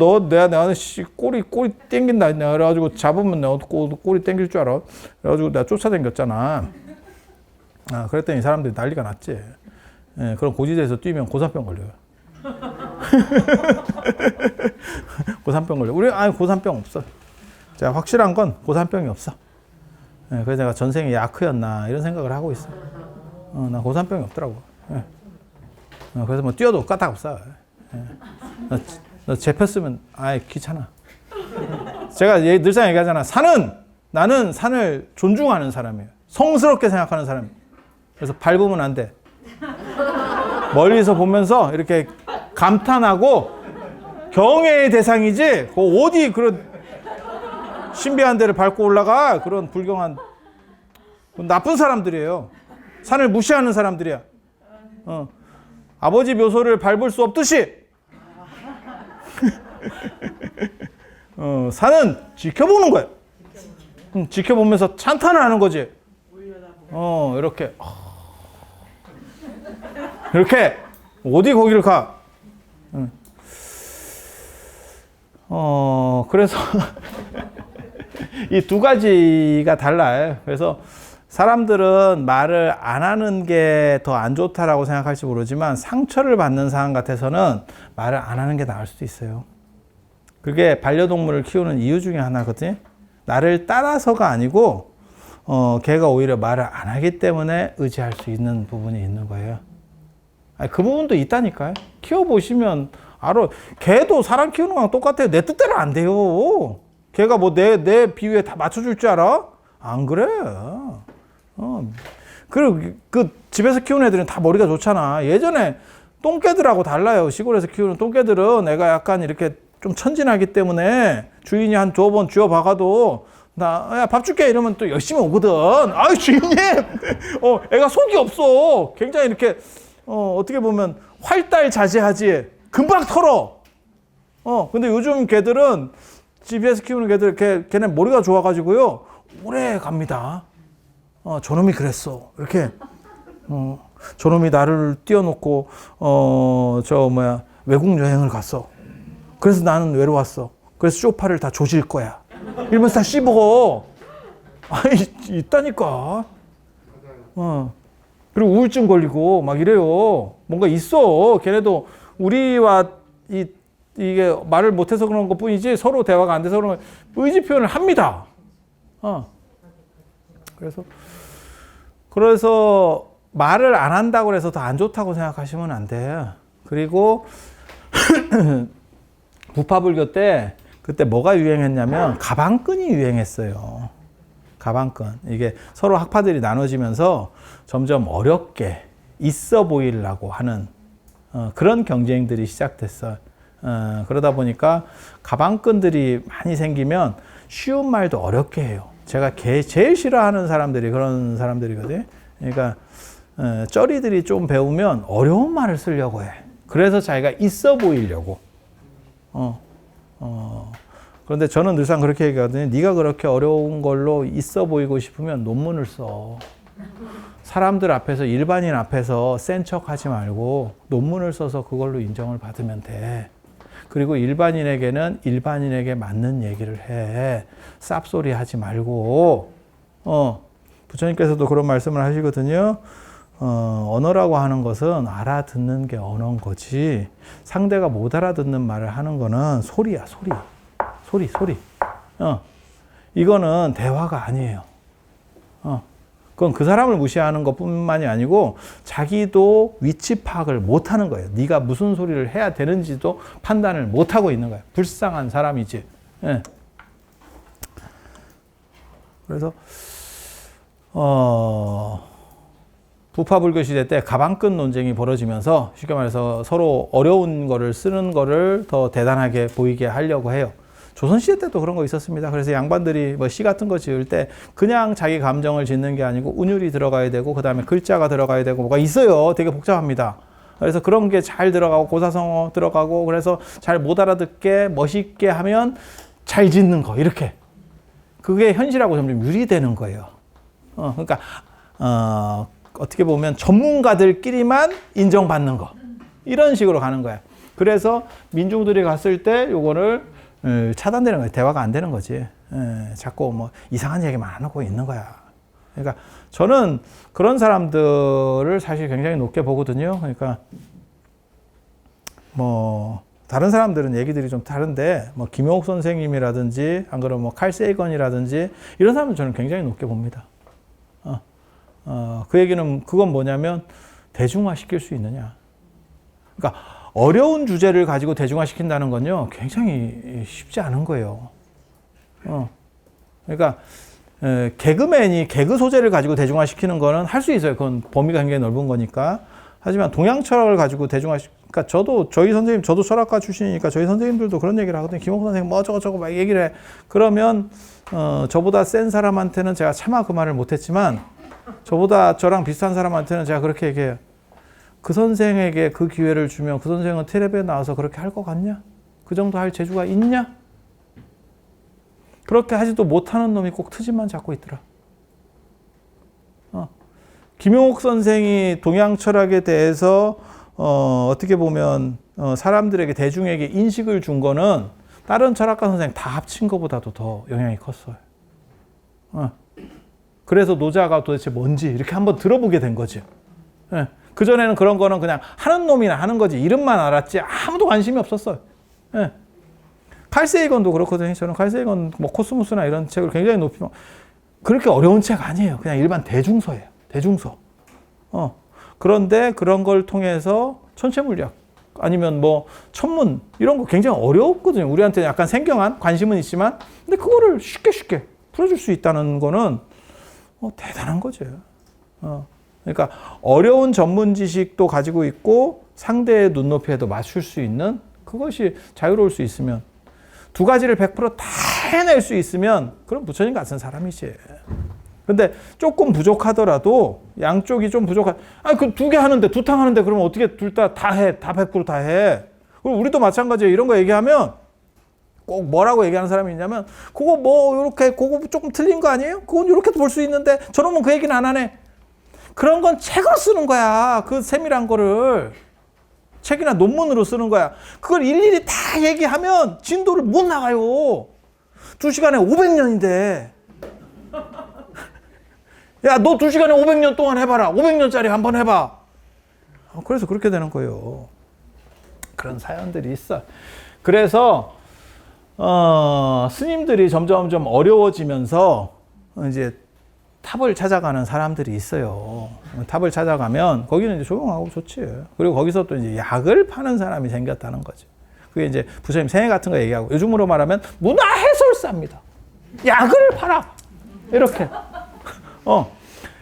꼬리 땡긴다. 그래가지고 잡으면 내가 꼬리 땡길 줄 알아. 그래가지고 내가 쫓아다녔잖아. 그랬더니 사람들이 난리가 났지. 예, 그럼 고지대에서 뛰면 고산병 걸려요. 고산병 걸려. 우리 고산병 없어. 제가 확실한 건 고산병이 없어. 예, 그래서 내가 전생에 야크였나 이런 생각을 하고 있어. 나 고산병이 없더라고. 예. 그래서 뭐 뛰어도 까딱 없어. 예. 너 잡혔으면 귀찮아. 제가 늘상 얘기하잖아. 나는 산을 존중하는 사람이에요. 성스럽게 생각하는 사람이에요. 그래서 밟으면 안 돼. 멀리서 보면서 이렇게 감탄하고 경애의 대상이지. 어디 그런 신비한 데를 밟고 올라가. 그런 불경한 나쁜 사람들이에요. 산을 무시하는 사람들이야. 아버지 묘소를 밟을 수 없듯이 산은 지켜보는 거야. 지켜보면서 찬탄을 하는 거지. 이렇게 어디 거기를 가. 그래서 이 두 가지가 달라요. 그래서 사람들은 말을 안 하는 게 더 안 좋다라고 생각할지 모르지만 상처를 받는 상황 같아서는 말을 안 하는 게 나을 수도 있어요. 그게 반려동물을 키우는 이유 중에 하나거든요. 나를 따라서가 아니고 걔가 오히려 말을 안 하기 때문에 의지할 수 있는 부분이 있는 거예요. 그 부분도 있다니까요. 키워보시면 알아. 걔도 사람 키우는 거랑 똑같아요. 내 뜻대로 안 돼요. 걔가 뭐 내 비유에 다 맞춰줄 줄 알아? 안 그래. 그리고 그 집에서 키우는 애들은 다 머리가 좋잖아. 예전에 똥개들하고 달라요. 시골에서 키우는 똥개들은 애가 약간 이렇게 좀 천진하기 때문에 주인이 한 2번 쥐어박아도 야, 밥 줄게 이러면 또 열심히 오거든. 아유, 주인님! 애가 속이 없어. 굉장히 이렇게, 어떻게 보면 활달자제하지. 금방 털어. 근데 요즘 개들은, 집에서 키우는 개들, 걔네 머리가 좋아가지고요. 오래 갑니다. 저놈이 그랬어. 이렇게, 저놈이 나를 띄워놓고, 외국 여행을 갔어. 그래서 나는 외로웠어. 그래서 쇼파를 다 조질 거야. 이러면서 다 씹어. 있다니까. 그리고 우울증 걸리고 막 이래요. 뭔가 있어. 걔네도 우리와 이게 말을 못해서 그런 것 뿐이지 서로 대화가 안 돼서 그런 의지 표현을 합니다. 그래서 말을 안 한다고 해서 더 안 좋다고 생각하시면 안 돼요. 그리고 부파불교 때 그때 뭐가 유행했냐면 가방끈이 유행했어요. 가방끈. 이게 서로 학파들이 나눠지면서 점점 어렵게 있어 보이려고 하는 그런 경쟁들이 시작됐어요. 그러다 보니까 가방끈들이 많이 생기면 쉬운 말도 어렵게 해요. 제가 제일 싫어하는 사람들이 그런 사람들이거든요. 그러니까 쩌리들이 좀 배우면 어려운 말을 쓰려고 해. 그래서 자기가 있어 보이려고. 그런데 저는 늘상 그렇게 얘기하거든요. 네가 그렇게 어려운 걸로 있어 보이고 싶으면 논문을 써. 사람들 앞에서, 일반인 앞에서 센 척 하지 말고 논문을 써서 그걸로 인정을 받으면 돼. 그리고 일반인에게는 일반인에게 맞는 얘기를 해. 쌉소리 하지 말고. 부처님께서도 그런 말씀을 하시거든요. 언어라고 하는 것은 알아듣는 게 언어인 거지, 상대가 못 알아듣는 말을 하는 거는 소리야, 소리. 이거는 대화가 아니에요. 그건 그 사람을 무시하는 것 뿐만이 아니고 자기도 위치 파악을 못 하는 거예요. 네가 무슨 소리를 해야 되는지도 판단을 못 하고 있는 거예요. 불쌍한 사람이지. 예. 그래서 부파불교 시대 때 가방끈 논쟁이 벌어지면서 쉽게 말해서 서로 어려운 거를 쓰는 거를 더 대단하게 보이게 하려고 해요. 조선시대 때도 그런 거 있었습니다. 그래서 양반들이 뭐 시 같은 거 지을 때 그냥 자기 감정을 짓는 게 아니고 운율이 들어가야 되고 그 다음에 글자가 들어가야 되고 뭐가 있어요. 되게 복잡합니다. 그래서 그런 게 잘 들어가고 고사성어 들어가고 그래서 잘 못 알아듣게 멋있게 하면 잘 짓는 거 이렇게. 그게 현실하고 점점 유리되는 거예요. 그러니까 어떻게 보면 전문가들끼리만 인정받는 거. 이런 식으로 가는 거야. 그래서 민중들이 갔을 때 요거를 차단되는 거야. 대화가 안 되는 거지. 자꾸 뭐 이상한 얘기만 안 하고 있는 거야. 그러니까 저는 그런 사람들을 사실 굉장히 높게 보거든요. 그러니까 뭐 다른 사람들은 얘기들이 좀 다른데 뭐 김용옥 선생님이라든지 안 그러면 뭐 칼 세이건이라든지 이런 사람은 저는 굉장히 높게 봅니다. 그 얘기는 그건 뭐냐면 대중화 시킬 수 있느냐. 그러니까 어려운 주제를 가지고 대중화 시킨다는 건요 굉장히 쉽지 않은 거예요. 그러니까 개그맨이 개그 소재를 가지고 대중화 시키는 거는 할 수 있어요. 그건 범위가 굉장히 넓은 거니까. 하지만 동양 철학을 가지고 대중화 그러니까 저도 철학과 출신이니까 저희 선생님들도 그런 얘기를 하거든요. 김홍 선생님 뭐 저거 막 얘기를 해. 그러면 저보다 센 사람한테는 제가 차마 그 말을 못했지만 저보다 저랑 비슷한 사람한테는 제가 그렇게 얘기해요. 그 선생에게 그 기회를 주면 그 선생은 텔레비에 나와서 그렇게 할 것 같냐? 그 정도 할 재주가 있냐? 그렇게 하지도 못하는 놈이 꼭 트집만 잡고 있더라. 김용옥 선생이 동양 철학에 대해서 어떻게 보면 사람들에게 대중에게 인식을 준 거는 다른 철학가 선생 다 합친 것보다도 더 영향이 컸어요. 그래서 노자가 도대체 뭔지 이렇게 한번 들어보게 된 거죠. 그전에는 그런 거는 그냥 하는 놈이나 하는 거지 이름만 알았지 아무도 관심이 없었어요. 칼 세이건도 그렇거든요. 저는 칼 세이건 뭐 코스모스나 이런 책을 굉장히 높이 그렇게 어려운 책 아니에요. 그냥 일반 대중서예요. 대중서. 그런데 그런 걸 통해서 천체물리학 아니면 뭐 천문 이런 거 굉장히 어렵거든요. 우리한테 약간 생경한 관심은 있지만 근데 그거를 쉽게 풀어줄 수 있다는 거는 대단한 거죠. 그러니까 어려운 전문 지식도 가지고 있고 상대의 눈높이에도 맞출 수 있는 그것이 자유로울 수 있으면 두 가지를 100% 다 해낼 수 있으면 그럼 부처님 같은 사람이지. 근데 조금 부족하더라도 양쪽이 좀 그 두 개 하는데 두 탕 하는데 그러면 어떻게 둘 다 해. 다 100% 다 해. 그리고 우리도 마찬가지예요. 이런 거 얘기하면 꼭 뭐라고 얘기하는 사람이 있냐면 그거 뭐 이렇게 그거 조금 틀린 거 아니에요? 그건 이렇게도 볼 수 있는데 저놈은 그 얘기는 안 하네. 그런 건 책으로 쓰는 거야. 그 세밀한 거를. 책이나 논문으로 쓰는 거야. 그걸 일일이 다 얘기하면 진도를 못 나가요. 2시간에 500년인데. 야, 너 2시간에 500년 동안 해봐라. 500년짜리 한번 해봐. 그래서 그렇게 되는 거예요. 그런 사연들이 있어. 그래서 스님들이 점점 좀 어려워지면서 이제 탑을 찾아가는 사람들이 있어요. 탑을 찾아가면 거기는 이제 조용하고 좋지. 그리고 거기서 또 이제 약을 파는 사람이 생겼다는 거죠. 그게 이제 부처님 생애 같은 거 얘기하고 요즘으로 말하면 문화해설사입니다. 약을 팔아. 이렇게.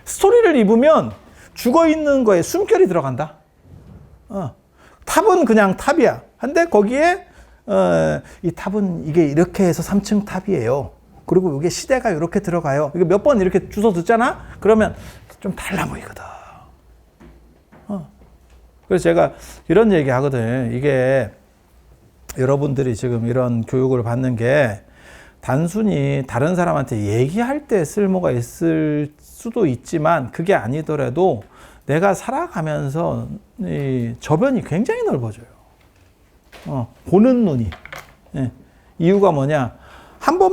스토리를 입으면 죽어 있는 거에 숨결이 들어간다. 탑은 그냥 탑이야. 근데 거기에 이 탑은 이게 이렇게 해서 3층 탑이에요. 그리고 이게 시대가 이렇게 들어가요. 이게 몇 번 이렇게 주워 듣잖아? 그러면 좀 달라 보이거든. 그래서 제가 이런 얘기 하거든요. 이게 여러분들이 지금 이런 교육을 받는 게 단순히 다른 사람한테 얘기할 때 쓸모가 있을 수도 있지만 그게 아니더라도 내가 살아가면서 이 저변이 굉장히 넓어져요. 보는 눈이. 예. 이유가 뭐냐? 한두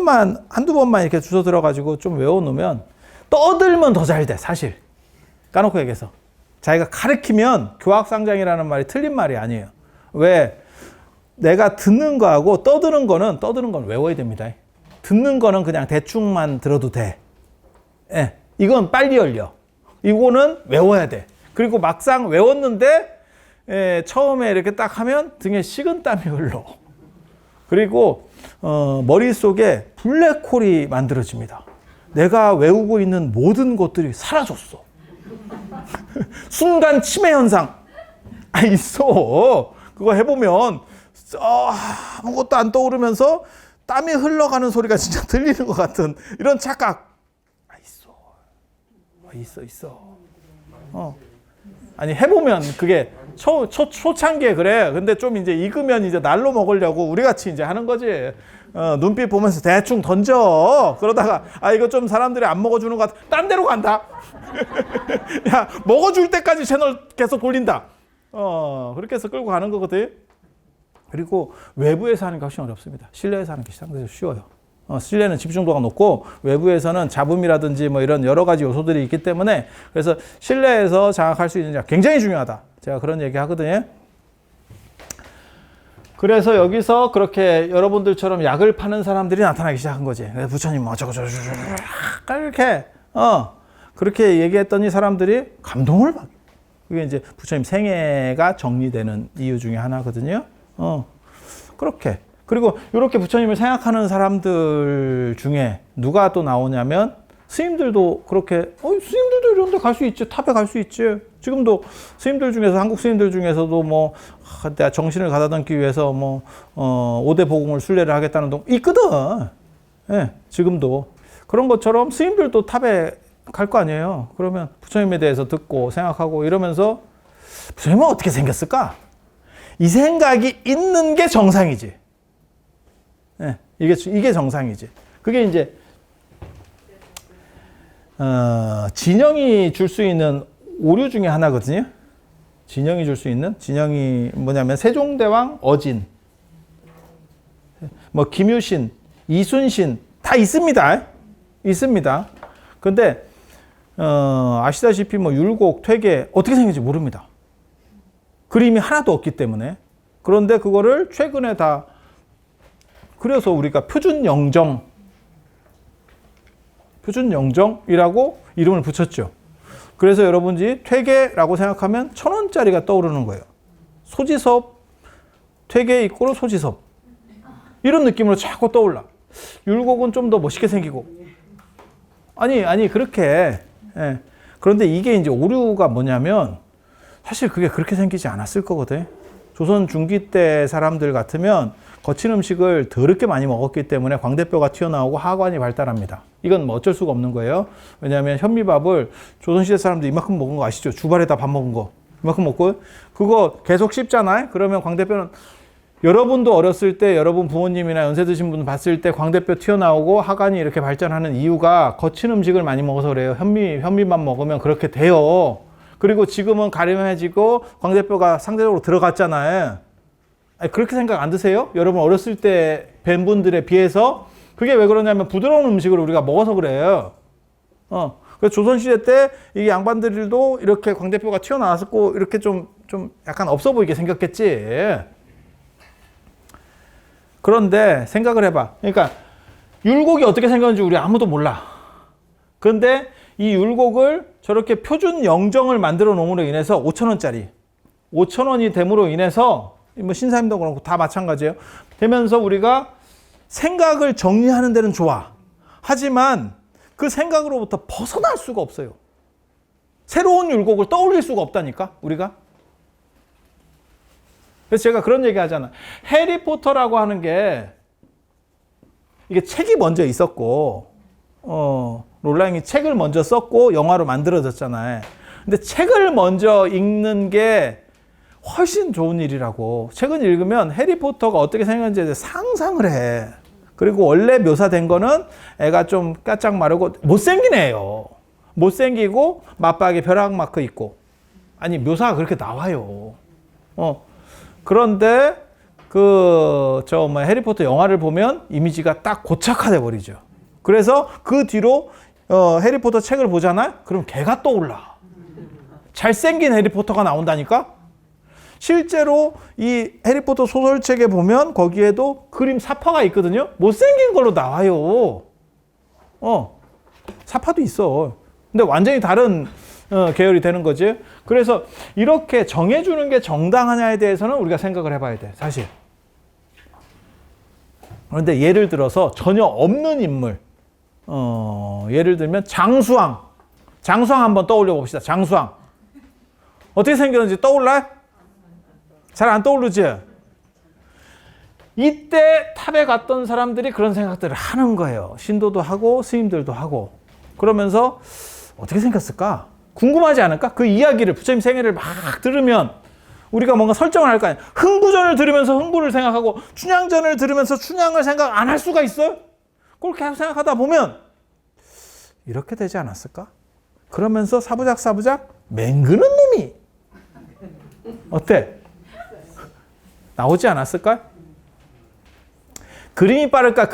번만 이렇게 주워 들어가지고 좀 외워놓으면 떠들면 더 잘 돼, 사실. 까놓고 얘기해서. 자기가 가르치면 교학상장이라는 말이 틀린 말이 아니에요. 왜? 내가 듣는 거하고 떠드는 건 외워야 됩니다. 듣는 거는 그냥 대충만 들어도 돼. 예. 이건 빨리 열려. 이거는 외워야 돼. 그리고 막상 외웠는데, 처음에 이렇게 딱 하면 등에 식은땀이 흘러. 그리고 머릿속에 블랙홀이 만들어집니다. 내가 외우고 있는 모든 것들이 사라졌어. 순간 치매 현상. 있어. 그거 해보면 아무것도 안 떠오르면서 땀이 흘러가는 소리가 진짜 들리는 것 같은 이런 착각. 있어. 아니 해보면 그게 초창기에 그래. 근데 좀 이제 익으면 이제 날로 먹으려고 우리 같이 이제 하는 거지. 눈빛 보면서 대충 던져. 그러다가 이거 좀 사람들이 안 먹어주는 것 같아. 딴 데로 간다. 야, 먹어줄 때까지 채널 계속 돌린다. 그렇게 해서 끌고 가는 거거든. 그리고 외부에서 하는 게 훨씬 어렵습니다. 실내에서 하는 게 상대적으로 쉬워요. 실내는 집중도가 높고 외부에서는 잡음이라든지 뭐 이런 여러 가지 요소들이 있기 때문에 그래서 실내에서 장악할 수 있는 약 굉장히 중요하다. 제가 그런 얘기 하거든요. 그래서 여기서 그렇게 여러분들처럼 약을 파는 사람들이 나타나기 시작한 거지. 부처님 뭐 어쩌고저쩌고 이렇게 그렇게 얘기했더니 사람들이 감동을 받게. 그게 이제 부처님 생애가 정리되는 이유 중에 하나거든요. 그렇게. 그리고 이렇게 부처님을 생각하는 사람들 중에 누가 또 나오냐면 스님들도 그렇게 스님들도 이런 데 갈 수 있지. 탑에 갈 수 있지. 지금도 스님들 중에서 한국 스님들 중에서도 뭐 내가 정신을 가다듬기 위해서 뭐 5대 보공을 순례를 하겠다는 동 있거든. 예, 지금도. 그런 것처럼 스님들도 탑에 갈 거 아니에요. 그러면 부처님에 대해서 듣고 생각하고 이러면서 부처님은 어떻게 생겼을까? 이 생각이 있는 게 정상이지. 예, 이게 정상이지. 그게 이제 진영이 줄 수 있는 오류 중에 하나거든요. 진영이 줄 수 있는 진영이 뭐냐면 세종대왕 어진, 뭐 김유신, 이순신 다 있습니다. 있습니다. 근데 아시다시피 뭐 율곡, 퇴계 어떻게 생긴지 모릅니다. 그림이 하나도 없기 때문에. 그런데 그거를 최근에 다 그래서 우리가 표준영정이라고 이름을 붙였죠. 그래서 여러분들이 퇴계라고 생각하면 1,000원짜리가 떠오르는 거예요. 소지섭, 퇴계 이꼬르 소지섭. 이런 느낌으로 자꾸 떠올라. 율곡은 좀 더 멋있게 생기고. 아니, 그렇게. 예. 그런데 이게 이제 오류가 뭐냐면 사실 그게 그렇게 생기지 않았을 거거든. 조선 중기 때 사람들 같으면 거친 음식을 더럽게 많이 먹었기 때문에 광대뼈가 튀어나오고 하관이 발달합니다. 이건 뭐 어쩔 수가 없는 거예요. 왜냐하면 현미밥을 조선시대 사람들 이만큼 먹은 거 아시죠? 주발에다 밥 먹은 거. 이만큼 먹고 그거 계속 씹잖아요. 그러면 광대뼈는 여러분도 어렸을 때 여러분 부모님이나 연세 드신 분 봤을 때 광대뼈 튀어나오고 하관이 이렇게 발전하는 이유가 거친 음식을 많이 먹어서 그래요. 현미밥 먹으면 그렇게 돼요. 그리고 지금은 가름해지고 광대뼈가 상대적으로 들어갔잖아요. 아니, 그렇게 생각 안 드세요? 여러분 어렸을 때 뵌 분들에 비해서 그게 왜 그러냐면 부드러운 음식을 우리가 먹어서 그래요. 그래서 조선시대 때 이 양반들도 이렇게 광대뼈가 튀어나왔고 이렇게 좀 약간 없어 보이게 생겼겠지. 그런데 생각을 해봐. 그러니까 율곡이 어떻게 생겼는지 우리 아무도 몰라. 그런데 이 율곡을 저렇게 표준 영정을 만들어 놓음으로 인해서 5,000원짜리 5,000원이 됨으로 인해서 뭐 신사임도 그렇고 다 마찬가지예요. 되면서 우리가 생각을 정리하는 데는 좋아. 하지만 그 생각으로부터 벗어날 수가 없어요. 새로운 율곡을 떠올릴 수가 없다니까 우리가. 그래서 제가 그런 얘기 하잖아. 해리포터라고 하는 게 이게 책이 먼저 있었고 롤랑이 책을 먼저 썼고 영화로 만들어졌잖아요. 근데 책을 먼저 읽는 게 훨씬 좋은 일이라고. 책은 읽으면 해리포터가 어떻게 생겼는지에 대해 상상을 해. 그리고 원래 묘사된 거는 애가 좀 까짝 마르고 못생긴 애예요. 못생기고 맞박에 벼락 마크 있고. 아니 묘사가 그렇게 나와요. 그런데 해리포터 영화를 보면 이미지가 딱 고착화돼 버리죠. 그래서 그 뒤로 해리포터 책을 보잖아요. 그럼 걔가 떠올라. 잘생긴 해리포터가 나온다니까. 실제로 이 해리포터 소설책에 보면 거기에도 그림 사파가 있거든요. 못생긴 걸로 나와요. 사파도 있어. 근데 완전히 다른 계열이 되는 거지. 그래서 이렇게 정해주는 게 정당하냐에 대해서는 우리가 생각을 해봐야 돼, 사실. 그런데 예를 들어서 전혀 없는 인물, 예를 들면 장수왕 한번 떠올려 봅시다. 장수왕 어떻게 생겼는지 떠올라요? 잘 안 떠오르지? 이때 탑에 갔던 사람들이 그런 생각들을 하는 거예요. 신도도 하고 스님들도 하고. 그러면서 어떻게 생겼을까? 궁금하지 않을까? 그 이야기를 부처님 생애를 막 들으면 우리가 뭔가 설정을 할 거 아니야. 흥부전을 들으면서 흥부를 생각하고 춘향전을 들으면서 춘향을 생각 안 할 수가 있어요? 그걸 계속 생각하다 보면 이렇게 되지 않았을까? 그러면서 사부작 맹그는 놈이 어때? 나오지 않았을까? 그림이 빠를까?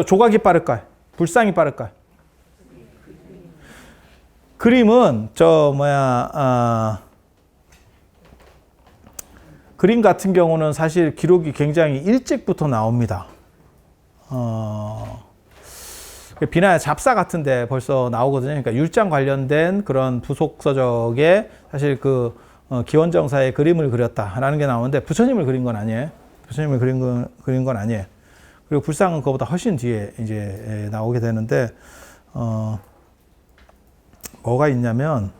조각이 빠를까? 불상이 빠를까? 그림은 그림 같은 경우는 사실 기록이 굉장히 일찍부터 나옵니다. 비나야 잡사 같은데 벌써 나오거든요. 그러니까 율장 관련된 그런 부속 서적에 사실 기원정사의 그림을 그렸다라는 게 나오는데 부처님을 그린 건 아니에요. 부처님을 그린 건 아니에요. 그리고 불상은 그거보다 훨씬 뒤에 이제 나오게 되는데 뭐가 있냐면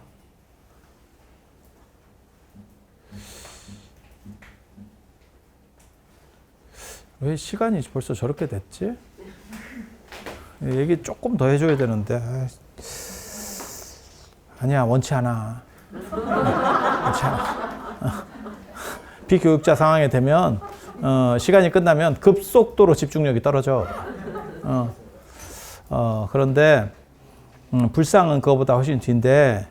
왜 시간이 벌써 저렇게 됐지? 얘기 조금 더 해줘야 되는데 아니야 원치 않아. 원치 않아. 비교육자 상황에 되면 시간이 끝나면 급속도로 집중력이 떨어져. 그런데 불상은 그거보다 훨씬 뒤인데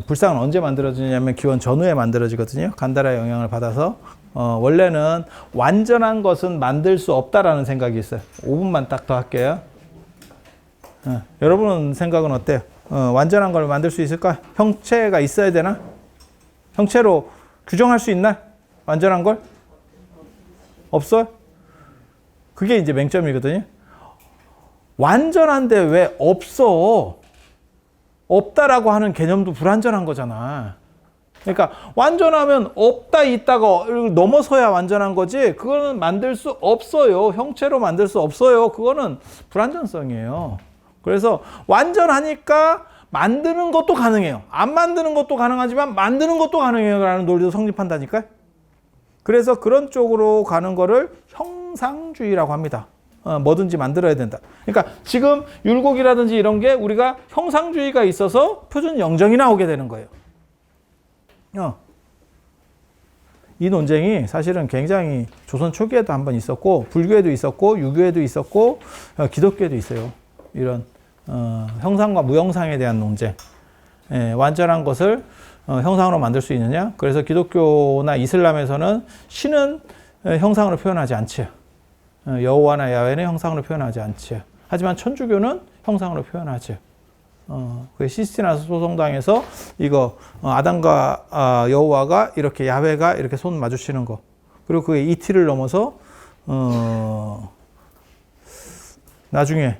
불상은 언제 만들어지냐면 기원 전후에 만들어지거든요. 간다라의 영향을 받아서 원래는 완전한 것은 만들 수 없다라는 생각이 있어요. 5분만 딱 더 할게요. 여러분 생각은 어때요? 완전한 걸 만들 수 있을까? 형체가 있어야 되나? 형체로 규정할 수 있나? 완전한 걸? 없어요? 그게 이제 맹점이거든요. 완전한데 왜 없어? 없다라고 하는 개념도 불완전한 거잖아. 그러니까 완전하면 없다 있다가 넘어서야 완전한 거지. 그거는 만들 수 없어요. 형체로 만들 수 없어요. 그거는 불완전성이에요. 그래서 완전하니까 만드는 것도 가능해요. 안 만드는 것도 가능하지만 만드는 것도 가능해요 라는 논리도 성립한다니까요. 그래서 그런 쪽으로 가는 거를 형상주의라고 합니다. 뭐든지 만들어야 된다. 그러니까 지금 율곡이라든지 이런 게 우리가 형상주의가 있어서 표준 영정이 나오게 되는 거예요. 이 논쟁이 사실은 굉장히 조선 초기에도 한번 있었고 불교에도 있었고 유교에도 있었고 기독교에도 있어요. 이런 형상과 무형상에 대한 논쟁. 완전한 것을 형상으로 만들 수 있느냐? 그래서 기독교나 이슬람에서는 신은 형상으로 표현하지 않지요. 여호와나 야훼는 형상으로 표현하지 않지요. 하지만 천주교는 형상으로 표현하지요. 그 시스티나 소송당에서 이거 아담과 여호와가 이렇게 야훼가 이렇게 손 마주치는 거. 그리고 그게 이티를 넘어서 나중에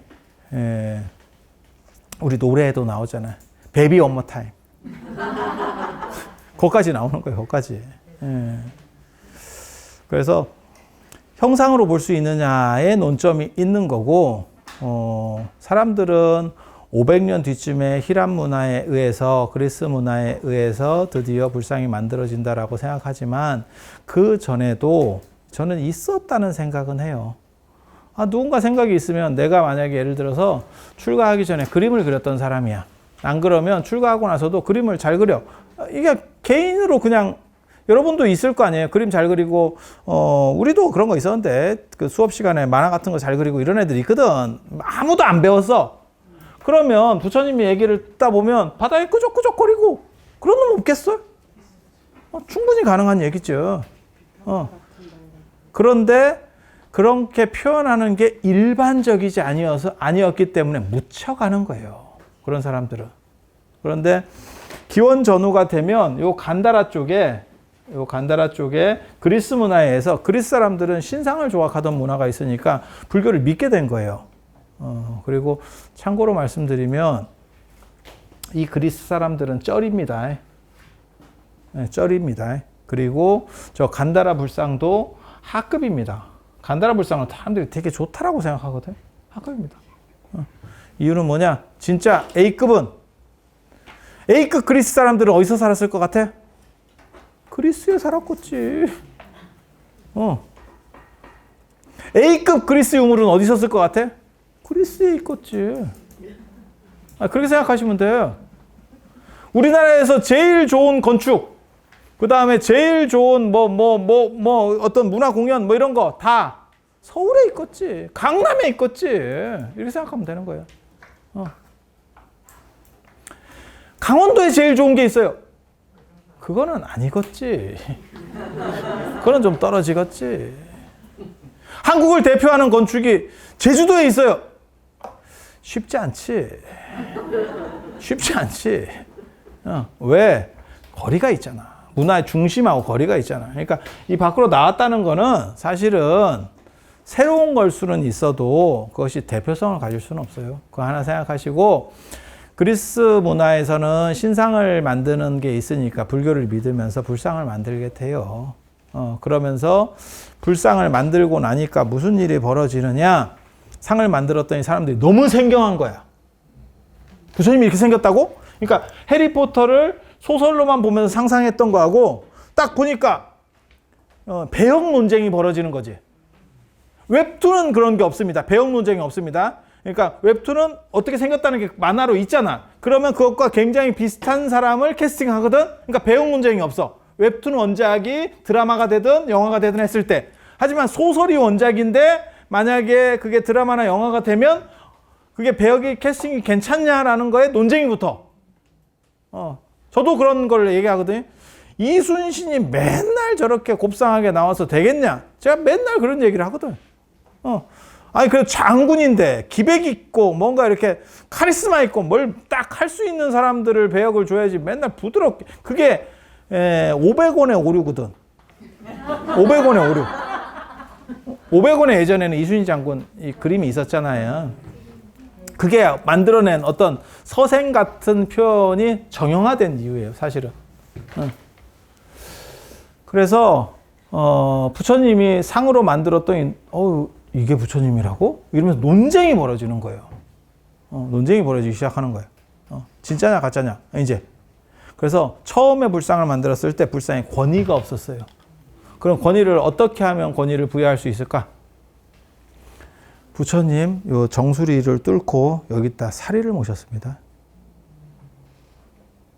우리 노래에도 나오잖아요. 베이비 원모 타임. 거기까지 나오는 거예요. 거기까지. 그래서 형상으로 볼 수 있느냐의 논점이 있는 거고 사람들은 500년 뒤쯤에 히람 문화에 의해서 그리스 문화에 의해서 드디어 불상이 만들어진다라고 생각하지만 그 전에도 저는 있었다는 생각은 해요. 누군가 생각이 있으면 내가 만약에 예를 들어서 출가하기 전에 그림을 그렸던 사람이야. 안 그러면 출가하고 나서도 그림을 잘 그려. 이게 개인으로 그냥 여러분도 있을 거 아니에요. 그림 잘 그리고 우리도 그런 거 있었는데 그 수업 시간에 만화 같은 거 잘 그리고 이런 애들 있거든. 아무도 안 배웠어. 그러면 부처님이 얘기를 듣다 보면 바다에 끄적끄적거리고 그런 놈 없겠어요? 충분히 가능한 얘기죠. 그런데 그렇게 표현하는 게 일반적이지 아니었기 때문에 묻혀가는 거예요. 그런 사람들은. 그런데 기원 전후가 되면 요 간다라 쪽에 그리스 문화에 의해서 그리스 사람들은 신상을 조각하던 문화가 있으니까 불교를 믿게 된 거예요. 그리고 참고로 말씀드리면 이 그리스 사람들은 쩔입니다. 쩔입니다. 그리고 저 간다라 불상도 하급입니다. 간다라 불상은 사람들이 되게 좋다라고 생각하거든. 하급입니다. 이유는 뭐냐? 진짜 A급은 A급 그리스 사람들은 어디서 살았을 것 같아? 그리스에 살았겠지. A급 그리스 유물은 어디 있었을 것 같아? 그리스에 있겠지. 그렇게 생각하시면 돼요. 우리나라에서 제일 좋은 건축, 그 다음에 제일 좋은 어떤 문화 공연 이런 거 다 서울에 있겠지. 강남에 있겠지. 이렇게 생각하면 되는 거예요. 강원도에 제일 좋은 게 있어요. 그거는 아니겠지. 그건 좀 떨어지겠지. 한국을 대표하는 건축이 제주도에 있어요. 쉽지 않지. 쉽지 않지. 왜? 거리가 있잖아. 문화의 중심하고 거리가 있잖아. 그러니까 이 밖으로 나왔다는 거는 사실은 새로운 걸 수는 있어도 그것이 대표성을 가질 수는 없어요. 그거 하나 생각하시고, 그리스 문화에서는 신상을 만드는 게 있으니까 불교를 믿으면서 불상을 만들게 돼요. 그러면서 불상을 만들고 나니까 무슨 일이 벌어지느냐? 상을 만들었더니 사람들이 너무 생경한 거야. 부처님이 이렇게 생겼다고? 그러니까 해리포터를 소설로만 보면서 상상했던 거하고 딱 보니까 배역 논쟁이 벌어지는 거지. 웹툰은 그런 게 없습니다. 배역 논쟁이 없습니다. 그러니까 웹툰은 어떻게 생겼다는 게 만화로 있잖아. 그러면 그것과 굉장히 비슷한 사람을 캐스팅하거든. 그러니까 배역 논쟁이 없어. 웹툰 원작이 드라마가 되든 영화가 되든 했을 때. 하지만 소설이 원작인데 만약에 그게 드라마나 영화가 되면 그게 배역이 캐스팅이 괜찮냐라는 거에 논쟁이 붙어. 저도 그런 걸 얘기하거든요. 이순신이 맨날 저렇게 곱상하게 나와서 되겠냐? 제가 맨날 그런 얘기를 하거든. 아니, 그래도 장군인데 기백 있고 뭔가 이렇게 카리스마 있고 뭘 딱 할 수 있는 사람들을 배역을 줘야지 맨날 부드럽게. 그게 500원에 오류거든. 500원에 오류. 500원에 예전에는 이순신 장군 이 그림이 있었잖아요. 그게 만들어낸 어떤 서생 같은 표현이 정형화된 이유예요, 사실은. 그래서 부처님이 상으로 만들었더니 이게 부처님이라고? 이러면서 논쟁이 벌어지는 거예요. 논쟁이 벌어지기 시작하는 거예요. 진짜냐 가짜냐 이제. 그래서 처음에 불상을 만들었을 때 불상에 권위가 없었어요. 그럼 권위를 어떻게 하면 권위를 부여할 수 있을까? 부처님 요 정수리를 뚫고 여기다 사리를 모셨습니다.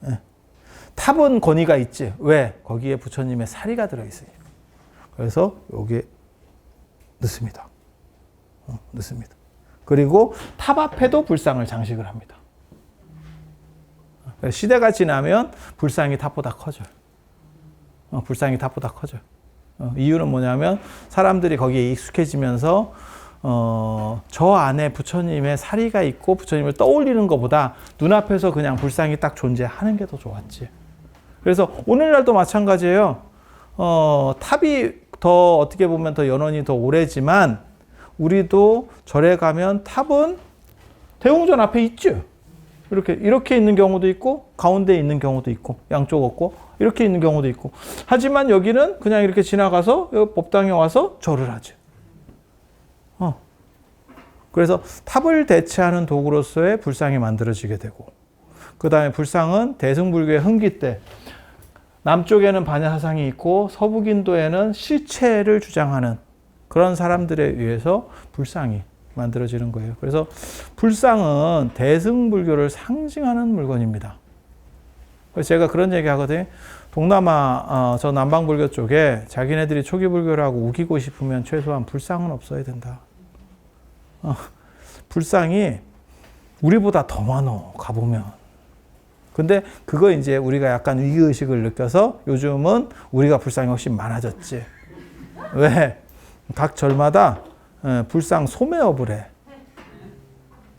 네. 탑은 권위가 있지. 왜? 거기에 부처님의 사리가 들어있으니까. 그래서 여기에 넣습니다. 넣습니다. 그리고 탑 앞에도 불상을 장식을 합니다. 시대가 지나면 불상이 탑보다 커져요. 불상이 탑보다 커져요. 이유는 뭐냐면 사람들이 거기에 익숙해지면서 저 안에 부처님의 사리가 있고 부처님을 떠올리는 것보다 눈앞에서 그냥 불상이 딱 존재하는 게 더 좋았지. 그래서 오늘날도 마찬가지예요. 탑이 더 어떻게 보면 더 연원이 더 오래지만 우리도 절에 가면 탑은 대웅전 앞에 있죠. 이렇게 있는 경우도 있고 가운데 있는 경우도 있고 양쪽 없고 이렇게 있는 경우도 있고. 하지만 여기는 그냥 이렇게 지나가서 법당에 와서 절을 하죠. 그래서 탑을 대체하는 도구로서의 불상이 만들어지게 되고, 그 다음에 불상은 대승불교의 흥기 때 남쪽에는 반야사상이 있고 서북인도에는 실체를 주장하는 그런 사람들에 의해서 불상이 만들어지는 거예요. 그래서 불상은 대승불교를 상징하는 물건입니다. 그래서 제가 그런 얘기 하거든요. 동남아 저 남방불교 쪽에 자기네들이 초기불교라고 우기고 싶으면 최소한 불상은 없어야 된다. 불상이 우리보다 더 많어 가보면. 근데 그거 이제 우리가 약간 위기의식을 느껴서 요즘은 우리가 불상이 훨씬 많아졌지. 왜? 각 절마다 불상 소매업을 해.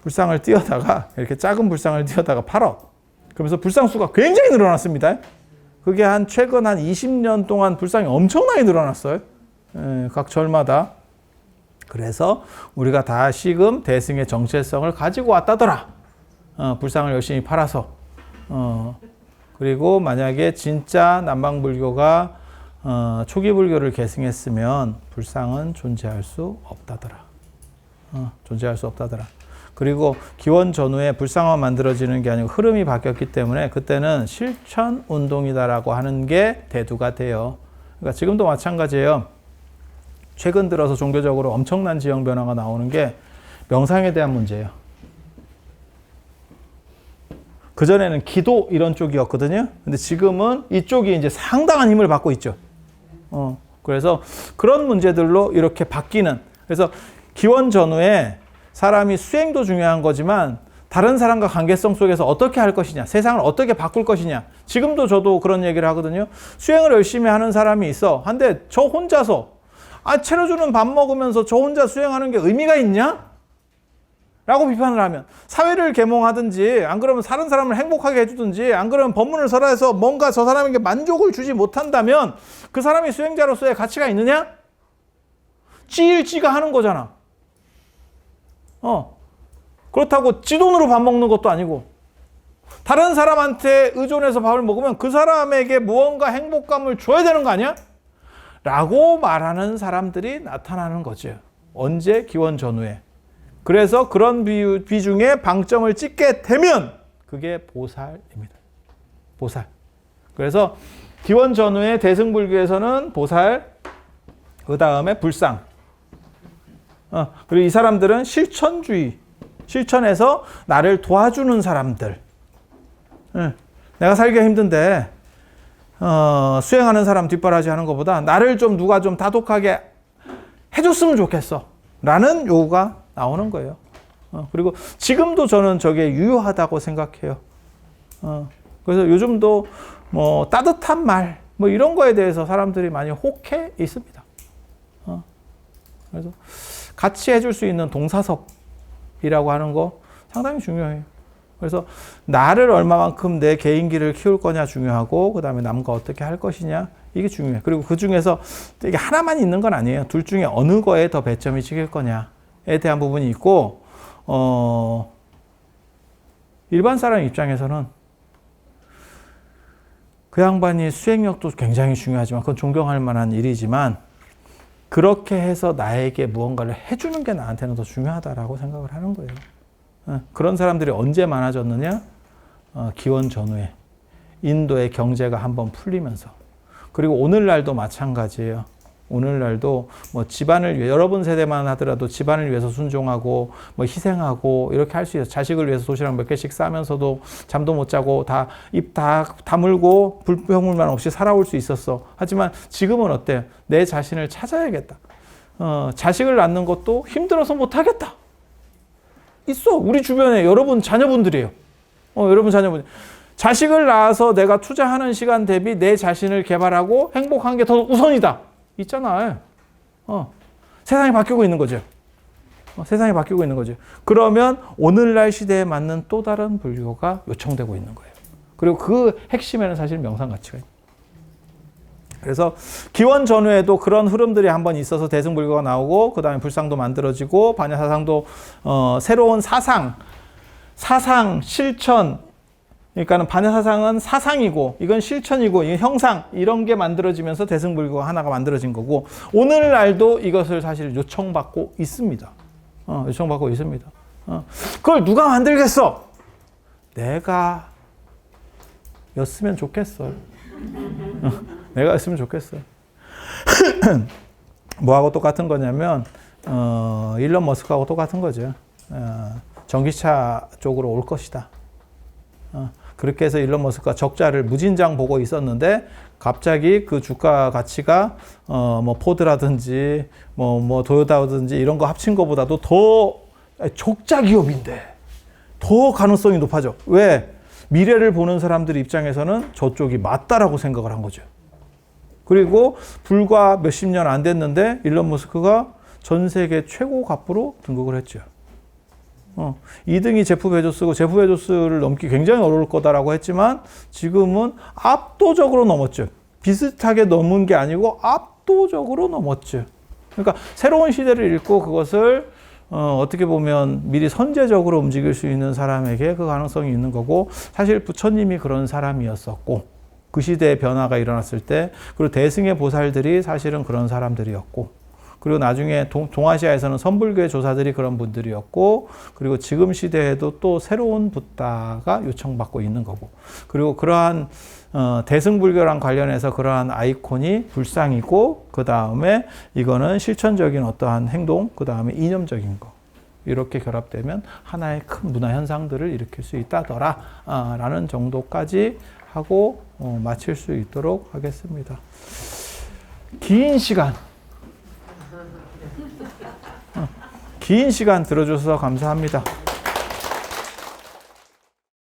불상을 띄어다가 이렇게 작은 불상을 띄어다가 팔어. 그러면서 불상 수가 굉장히 늘어났습니다. 그게 최근 한 20년 동안 불상이 엄청나게 늘어났어요. 각 절마다. 그래서 우리가 다시금 대승의 정체성을 가지고 왔다더라. 불상을 열심히 팔아서. 그리고 만약에 진짜 남방불교가 초기불교를 계승했으면 불상은 존재할 수 없다더라. 존재할 수 없다더라. 그리고 기원 전후에 불상화 만들어지는 게 아니고 흐름이 바뀌었기 때문에 그때는 실천운동이다라고 하는 게 대두가 돼요. 그러니까 지금도 마찬가지예요. 최근 들어서 종교적으로 엄청난 지형 변화가 나오는 게 명상에 대한 문제예요. 그전에는 기도 이런 쪽이었거든요. 근데 지금은 이쪽이 이제 상당한 힘을 받고 있죠. 그래서 그런 문제들로 이렇게 바뀌는. 그래서 기원 전후에 사람이 수행도 중요한 거지만 다른 사람과 관계성 속에서 어떻게 할 것이냐, 세상을 어떻게 바꿀 것이냐. 지금도 저도 그런 얘기를 하거든요. 수행을 열심히 하는 사람이 있어. 근데 저 혼자서 차려주는 밥 먹으면서 저 혼자 수행하는 게 의미가 있냐? 라고 비판을 하면 사회를 계몽하든지 안 그러면 다른 사람을 행복하게 해주든지 안 그러면 법문을 설해서 뭔가 저 사람에게 만족을 주지 못한다면 그 사람이 수행자로서의 가치가 있느냐? 찌일찌가 하는 거잖아. 그렇다고 지 돈으로 밥 먹는 것도 아니고 다른 사람한테 의존해서 밥을 먹으면 그 사람에게 무언가 행복감을 줘야 되는 거 아니야? 라고 말하는 사람들이 나타나는 거죠. 언제? 기원 전후에. 그래서 그런 비중에 방점을 찍게 되면 그게 보살입니다. 보살. 그래서 기원 전후에 대승불교에서는 보살, 그 다음에 불상. 그리고 이 사람들은 실천주의, 실천해서 나를 도와주는 사람들. 내가 살기가 힘든데 수행하는 사람 뒷바라지 하는 것보다 나를 좀 누가 좀 다독하게 해줬으면 좋겠어 라는 요구가 나오는 거예요. 그리고 지금도 저는 저게 유효하다고 생각해요. 그래서 요즘도 뭐 따뜻한 말 뭐 이런 거에 대해서 사람들이 많이 혹해 있습니다. 그래서 같이 해줄 수 있는 동사섭이라고 하는 거 상당히 중요해요. 그래서 나를 얼마만큼 내 개인기를 키울 거냐 중요하고 그 다음에 남과 어떻게 할 것이냐 이게 중요해요. 그리고 그 중에서 이게 하나만 있는 건 아니에요. 둘 중에 어느 거에 더 배점이 찍힐 거냐에 대한 부분이 있고 일반 사람 입장에서는 그 양반이 수행력도 굉장히 중요하지만 그건 존경할 만한 일이지만 그렇게 해서 나에게 무언가를 해주는 게 나한테는 더 중요하다라고 생각을 하는 거예요. 그런 사람들이 언제 많아졌느냐? 기원 전후에 인도의 경제가 한번 풀리면서 그리고 오늘날도 마찬가지예요. 오늘날도 뭐 집안을 위해 여러분 세대만 하더라도 집안을 위해서 순종하고 뭐 희생하고 이렇게 할 수 있어요. 자식을 위해서 도시락 몇 개씩 싸면서도 잠도 못 자고 다 입 다 다물고 불평물만 없이 살아올 수 있었어. 하지만 지금은 어때요? 내 자신을 찾아야겠다. 자식을 낳는 것도 힘들어서 못 하겠다. 있어. 우리 주변에 여러분 자녀분들이에요. 여러분 자녀분. 자식을 낳아서 내가 투자하는 시간 대비 내 자신을 개발하고 행복한 게 더 우선이다. 있잖아. 세상이 바뀌고 있는 거죠. 세상이 바뀌고 있는 거죠. 그러면 오늘날 시대에 맞는 또 다른 불교가 요청되고 있는 거예요. 그리고 그 핵심에는 사실 명상 가치가 있어요. 그래서 기원 전후에도 그런 흐름들이 한번 있어서 대승불교가 나오고 그 다음에 불상도 만들어지고 반야사상도 새로운 사상, 실천 그러니까는 반야사상은 사상이고 이건 실천이고 이건 형상 이런 게 만들어지면서 대승불교가 하나가 만들어진 거고 오늘날도 이것을 사실 요청받고 있습니다. 요청받고 있습니다. 그걸 누가 만들겠어? 내가 였으면 좋겠어요. 내가 였으면 좋겠어요. 뭐하고 똑같은 거냐면 일론 머스크하고 똑같은 거죠. 전기차 쪽으로 올 것이다. 그렇게 해서 일론 머스크가 적자를 무진장 보고 있었는데 갑자기 그 주가 가치가 뭐 포드라든지 뭐 도요타라든지 이런 거 합친 것보다도 더 적자 기업인데 더 가능성이 높아져. 왜? 미래를 보는 사람들 입장에서는 저쪽이 맞다라고 생각을 한 거죠. 그리고 불과 몇십 년 안 됐는데 일론 머스크가 전 세계 최고 갑부로 등극을 했죠. 2등이 제프 베조스고 제프 베조스를 넘기 굉장히 어려울 거다라고 했지만 지금은 압도적으로 넘었죠. 비슷하게 넘은 게 아니고 압도적으로 넘었죠. 그러니까 새로운 시대를 읽고 그것을 어떻게 보면 미리 선제적으로 움직일 수 있는 사람에게 그 가능성이 있는 거고 사실 부처님이 그런 사람이었었고 그 시대의 변화가 일어났을 때 그리고 대승의 보살들이 사실은 그런 사람들이었고 그리고 나중에 동아시아에서는 선불교의 조사들이 그런 분들이었고 그리고 지금 시대에도 또 새로운 붓다가 요청받고 있는 거고 그리고 그러한 대승불교랑 관련해서 그러한 아이콘이 불상이고 그 다음에 이거는 실천적인 어떠한 행동 그 다음에 이념적인 거 이렇게 결합되면 하나의 큰 문화 현상들을 일으킬 수 있다더라 라는 정도까지 하고 마칠 수 있도록 하겠습니다. 긴 시간 들어주셔서 감사합니다.